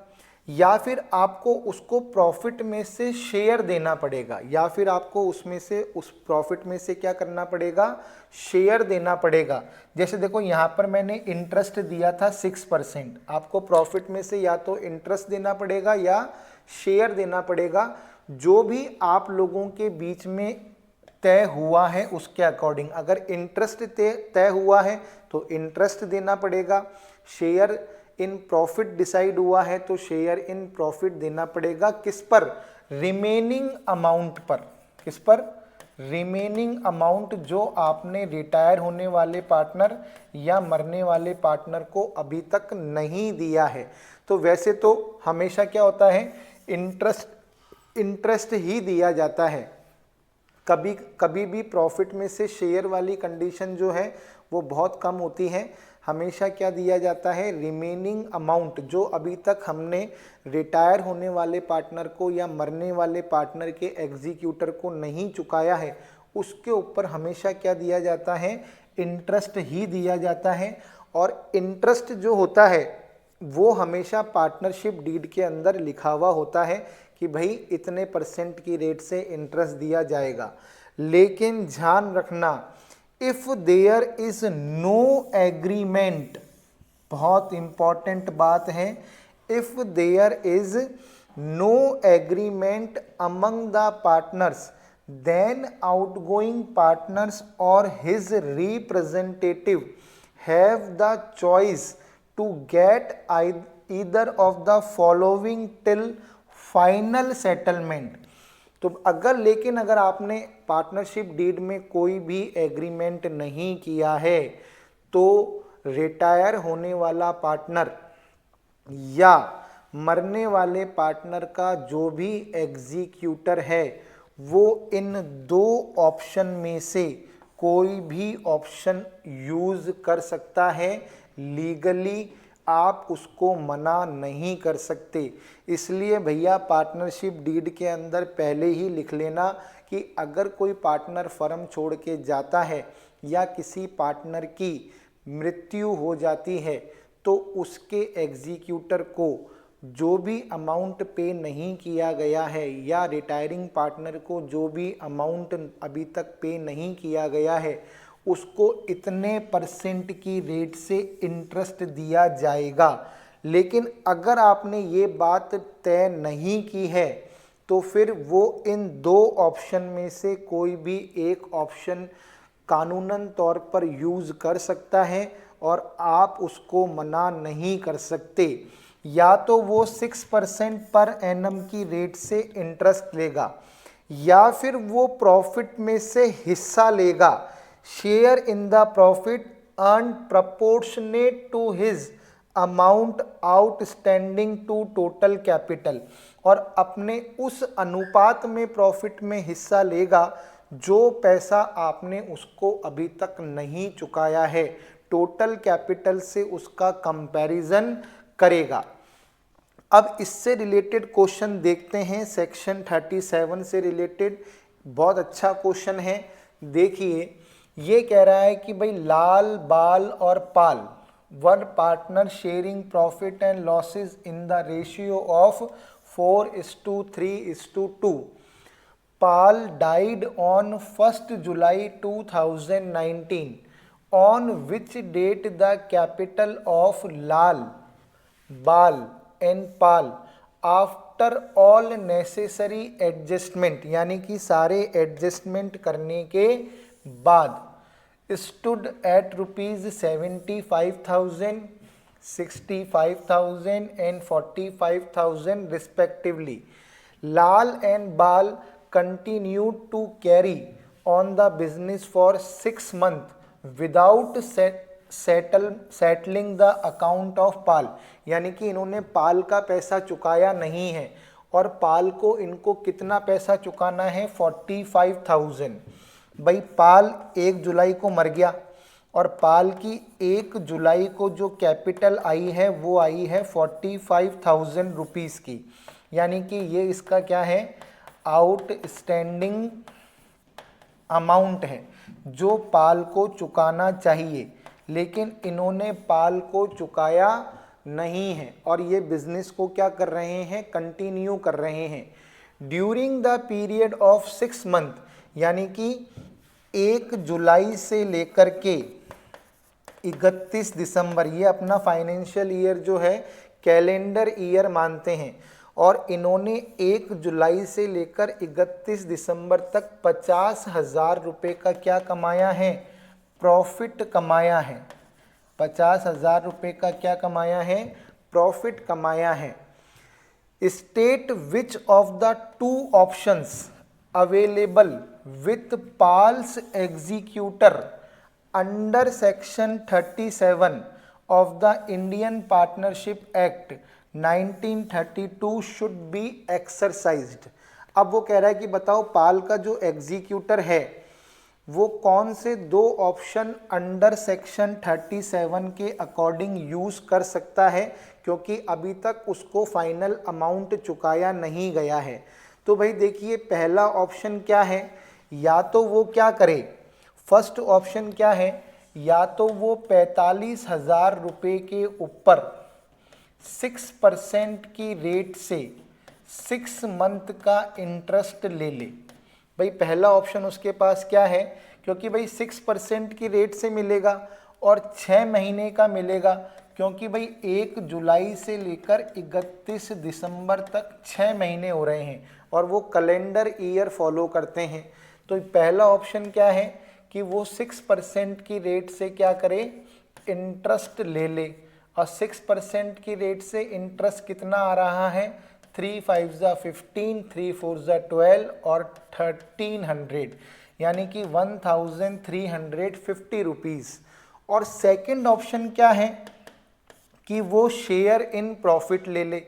Speaker 1: या फिर आपको उसको प्रॉफिट में से शेयर देना पड़ेगा, या फिर आपको उसमें से उस प्रॉफिट में से क्या करना पड़ेगा, शेयर देना पड़ेगा। जैसे देखो यहाँ पर मैंने इंटरेस्ट दिया था 6%, आपको प्रॉफिट में से या तो इंटरेस्ट देना पड़ेगा या शेयर देना पड़ेगा, जो भी आप लोगों के बीच में तय हुआ है उसके अकॉर्डिंग। अगर इंटरेस्ट तय हुआ है तो इंटरेस्ट देना पड़ेगा, शेयर इन प्रॉफिट डिसाइड हुआ है तो शेयर इन प्रॉफिट देना पड़ेगा, किस पर, रिमेनिंग अमाउंट पर। किस पर, रिमेनिंग अमाउंट जो आपने रिटायर होने वाले पार्टनर या मरने वाले पार्टनर को अभी तक नहीं दिया है। तो वैसे तो हमेशा क्या होता है, इंटरेस्ट ही दिया जाता है, कभी भी प्रॉफिट में से शेयर वाली कंडीशन जो है वो बहुत कम होती है। हमेशा क्या दिया जाता है, रिमेनिंग अमाउंट जो अभी तक हमने रिटायर होने वाले पार्टनर को या मरने वाले पार्टनर के एग्जीक्यूटर को नहीं चुकाया है, उसके ऊपर हमेशा क्या दिया जाता है, इंटरेस्ट ही दिया जाता है। और इंटरेस्ट जो होता है वो हमेशा पार्टनरशिप डीड के अंदर लिखा हुआ होता है कि भाई इतने % की रेट से इंटरेस्ट दिया जाएगा। लेकिन ध्यान रखना, if there is no agreement, बहुत इंपॉर्टेंट बात है, if there is no agreement among the partners, then outgoing partners और his representative have the choice to get either of the following till final settlement. तो अगर आपने पार्टनरशिप डीड में कोई भी एग्रीमेंट नहीं किया है, तो रिटायर होने वाला पार्टनर या मरने वाले पार्टनर का जो भी एग्जीक्यूटर है वो इन दो ऑप्शन में से कोई भी ऑप्शन यूज कर सकता है लीगली आप उसको मना नहीं कर सकते। इसलिए भैया पार्टनरशिप डीड के अंदर पहले ही लिख लेना कि अगर कोई पार्टनर फर्म छोड़ के जाता है या किसी पार्टनर की मृत्यु हो जाती है तो उसके एग्जीक्यूटर को जो भी अमाउंट पे नहीं किया गया है या रिटायरिंग पार्टनर को जो भी अमाउंट अभी तक पे नहीं किया गया है उसको इतने % की रेट से इंटरेस्ट दिया जाएगा। लेकिन अगर आपने ये बात तय नहीं की है तो फिर वो इन 2 ऑप्शन में से कोई भी एक ऑप्शन कानूनन तौर पर यूज़ कर सकता है और आप उसको मना नहीं कर सकते। या तो वो 6% पर एनम की रेट से इंटरेस्ट लेगा या फिर वो प्रॉफिट में से हिस्सा लेगा, share in the profit earn proportionate to his amount outstanding to total capital, और अपने उस अनुपात में प्रॉफिट में हिस्सा लेगा जो पैसा आपने उसको अभी तक नहीं चुकाया है, टोटल कैपिटल से उसका कंपैरिजन करेगा। अब इससे रिलेटेड क्वेश्चन देखते हैं, सेक्शन 37 से रिलेटेड बहुत अच्छा क्वेश्चन है। देखिए ये कह रहा है कि भाई लाल, बाल और Pal were partner sharing profit and losses in the ratio of 4:3:2। Pal died on 1st July 2019, on which date the capital of Lal, Bal and Pal after all necessary adjustment यानी कि सारे एडजस्टमेंट करने के बाद stood at ₹75,000, 65,000 and 45,000 respectively. Lal and Bal continued to carry on the business for 6 months without settling the account of Pal, यानी कि इन्होंने पाल का पैसा चुकाया नहीं है और पाल को इनको कितना पैसा चुकाना है 45,000। भाई पाल 1 जुलाई को मर गया और पाल की 1 जुलाई को जो कैपिटल आई है वो आई है 45,000 रुपीज़ की, यानी कि ये इसका क्या है, आउटस्टैंडिंग अमाउंट है जो पाल को चुकाना चाहिए, लेकिन इन्होंने पाल को चुकाया नहीं है और ये बिजनेस को क्या कर रहे हैं, कंटिन्यू कर रहे हैं। During the period of 6 month, यानी कि 1 जुलाई से लेकर के 31 दिसंबर, ये अपना फाइनेंशियल ईयर जो है कैलेंडर ईयर मानते हैं, और इन्होंने 1 जुलाई से लेकर 31 दिसंबर तक 50,000 रुपये का क्या कमाया है, प्रॉफिट कमाया है। 50,000 रुपये का क्या कमाया है, प्रॉफिट कमाया है। State which of the 2 options available with Pal's executor under section 37 of the Indian partnership act 1932 should be exercised. अब वो कह रहा है कि बताओ पाल का जो एग्जीक्यूटर है वो कौन से 2 ऑप्शन अंडर सेक्शन 37 के अकॉर्डिंग यूज़ कर सकता है, क्योंकि अभी तक उसको फाइनल अमाउंट चुकाया नहीं गया है। तो भाई देखिए पहला ऑप्शन क्या है, या तो वो क्या करे, फर्स्ट ऑप्शन क्या है, या तो वो 45,000 रुपये के ऊपर 6% की रेट से 6 मंथ का इंटरेस्ट ले ले। भाई पहला ऑप्शन उसके पास क्या है, क्योंकि भाई 6% की रेट से मिलेगा और 6 महीने का मिलेगा, क्योंकि भाई 1 जुलाई से लेकर 31 दिसंबर तक 6 महीने हो रहे हैं और वो कैलेंडर ईयर फॉलो करते हैं। तो पहला ऑप्शन क्या है कि वो 6% की रेट से क्या करे, इंटरेस्ट ले ले, और 6% की रेट से इंटरेस्ट कितना आ रहा है, 3 5 15, 3 4 12 और 1300, यानी कि 1350 रुपीज़। और सेकंड ऑप्शन क्या है कि वो शेयर इन प्रॉफिट ले ले।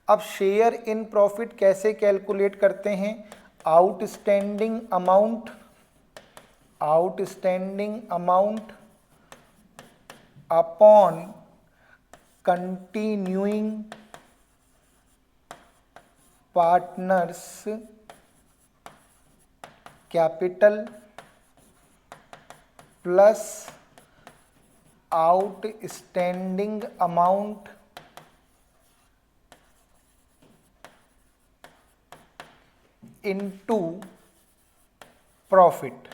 Speaker 1: अब शेयर इन प्रॉफिट कैसे कैलकुलेट करते हैं, outstanding amount upon continuing partners capital plus outstanding amount into profit.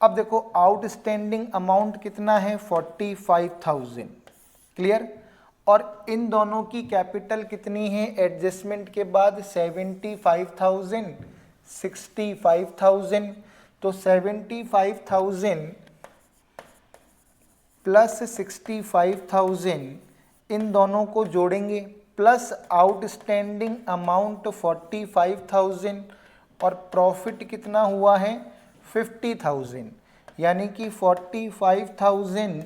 Speaker 1: अब देखो आउटस्टैंडिंग अमाउंट कितना है 45,000, क्लियर, और इन दोनों की कैपिटल कितनी है एडजस्टमेंट के बाद 75,000 65,000। तो 75,000 प्लस 65,000 इन दोनों को जोड़ेंगे प्लस आउटस्टैंडिंग अमाउंट 45,000 और प्रॉफिट कितना हुआ है 50,000, यानी कि 45,000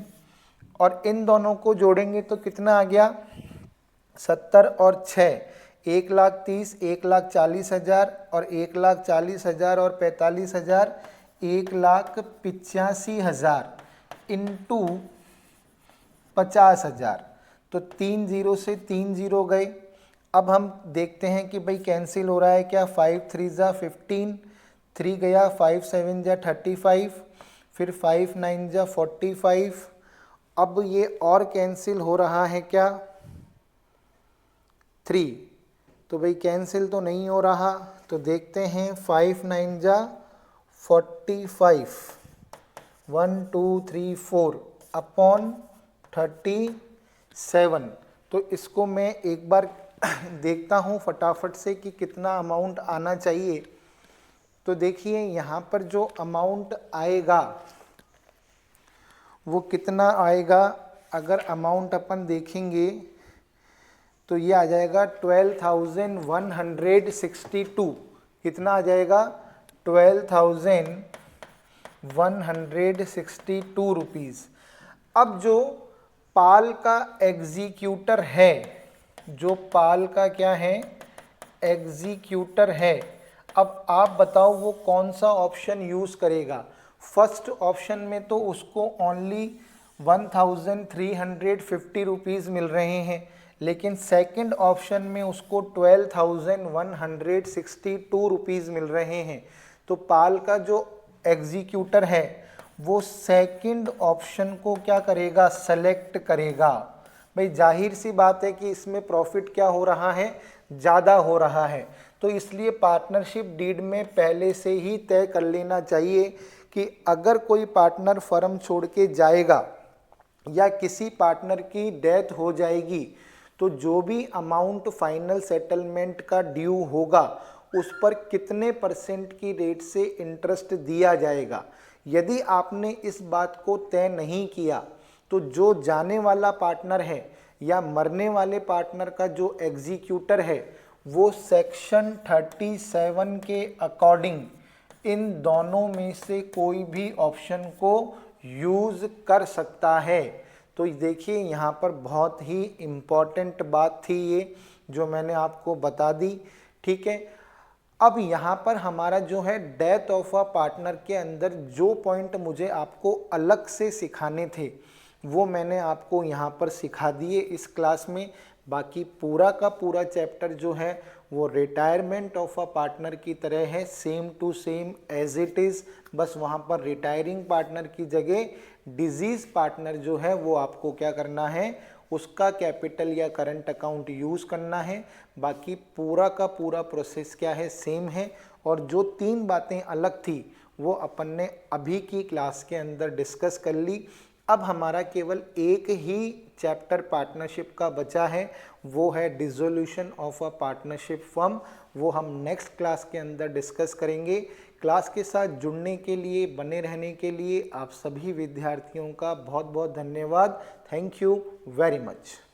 Speaker 1: और इन दोनों को जोड़ेंगे तो कितना आ गया 70 और 6 1,30,000 1,40,000 और 1,40,000 और 45,000 1,85,000 इंटू 50,000। तो 3 जीरो से 3 जीरो गए। अब हम देखते हैं कि भाई कैंसिल हो रहा है क्या, 5 3 जा 15, 3 गया, 5 7 जा 35, फिर 5 9 जा 45। अब ये और कैंसिल हो रहा है क्या 3, तो भाई कैंसिल तो नहीं हो रहा, तो देखते हैं 5 9 जा 45, 1 2 3 4 अपॉन 37। तो इसको मैं एक बार देखता हूँ फटाफट से कि कितना अमाउंट आना चाहिए। तो देखिए यहाँ पर जो अमाउंट आएगा वो कितना आएगा, अगर अमाउंट अपन देखेंगे तो ये आ जाएगा 12,162। कितना आ जाएगा 12,162 रुपीज़। अब जो पाल का एग्जीक्यूटर है, जो पाल का क्या है एग्जीक्यूटर है, अब आप बताओ वो कौन सा ऑप्शन यूज़ करेगा। फर्स्ट ऑप्शन में तो उसको ओनली 1,350 रुपीज़ मिल रहे हैं, लेकिन सेकंड ऑप्शन में उसको 12,162 रुपीज़ मिल रहे हैं। तो पाल का जो एग्जीक्यूटर है वो सेकंड ऑप्शन को क्या करेगा सेलेक्ट करेगा। भाई जाहिर सी बात है कि इसमें प्रॉफिट क्या हो रहा है ज़्यादा हो रहा है, तो इसलिए पार्टनरशिप डीड में पहले से ही तय कर लेना चाहिए कि अगर कोई पार्टनर फर्म छोड़ के जाएगा या किसी पार्टनर की डेथ हो जाएगी तो जो भी अमाउंट फाइनल सेटलमेंट का ड्यू होगा उस पर कितने परसेंट की रेट से इंटरेस्ट दिया जाएगा। यदि आपने इस बात को तय नहीं किया तो जो जाने वाला पार्टनर है या मरने वाले पार्टनर का जो एग्जीक्यूटर है वो सेक्शन 37 के अकॉर्डिंग इन दोनों में से कोई भी ऑप्शन को यूज़ कर सकता है। तो देखिए यहाँ पर बहुत ही इम्पॉर्टेंट बात थी ये जो मैंने आपको बता दी, ठीक है। अब यहाँ पर हमारा जो है डेथ ऑफ अ पार्टनर के अंदर जो पॉइंट मुझे आपको अलग से सिखाने थे वो मैंने आपको यहाँ पर सिखा दिए इस क्लास में। बाकी पूरा का पूरा चैप्टर जो है वो रिटायरमेंट ऑफ अ पार्टनर की तरह है, same to same as it is. बस वहाँ पर रिटायरिंग पार्टनर की जगह डिजीज़ पार्टनर जो है वो आपको क्या करना है उसका कैपिटल या करंट अकाउंट यूज़ करना है। बाकी पूरा का पूरा प्रोसेस क्या है सेम है। और जो 3 बातें अलग थी वो अपन ने अभी की क्लास के अंदर डिस्कस कर ली। अब हमारा केवल एक ही चैप्टर पार्टनरशिप का बचा है, वो है dissolution of a partnership firm. वो हम नेक्स्ट क्लास के अंदर डिस्कस करेंगे। क्लास के साथ जुड़ने के लिए, बने रहने के लिए आप सभी विद्यार्थियों का बहुत बहुत धन्यवाद। Thank you very much.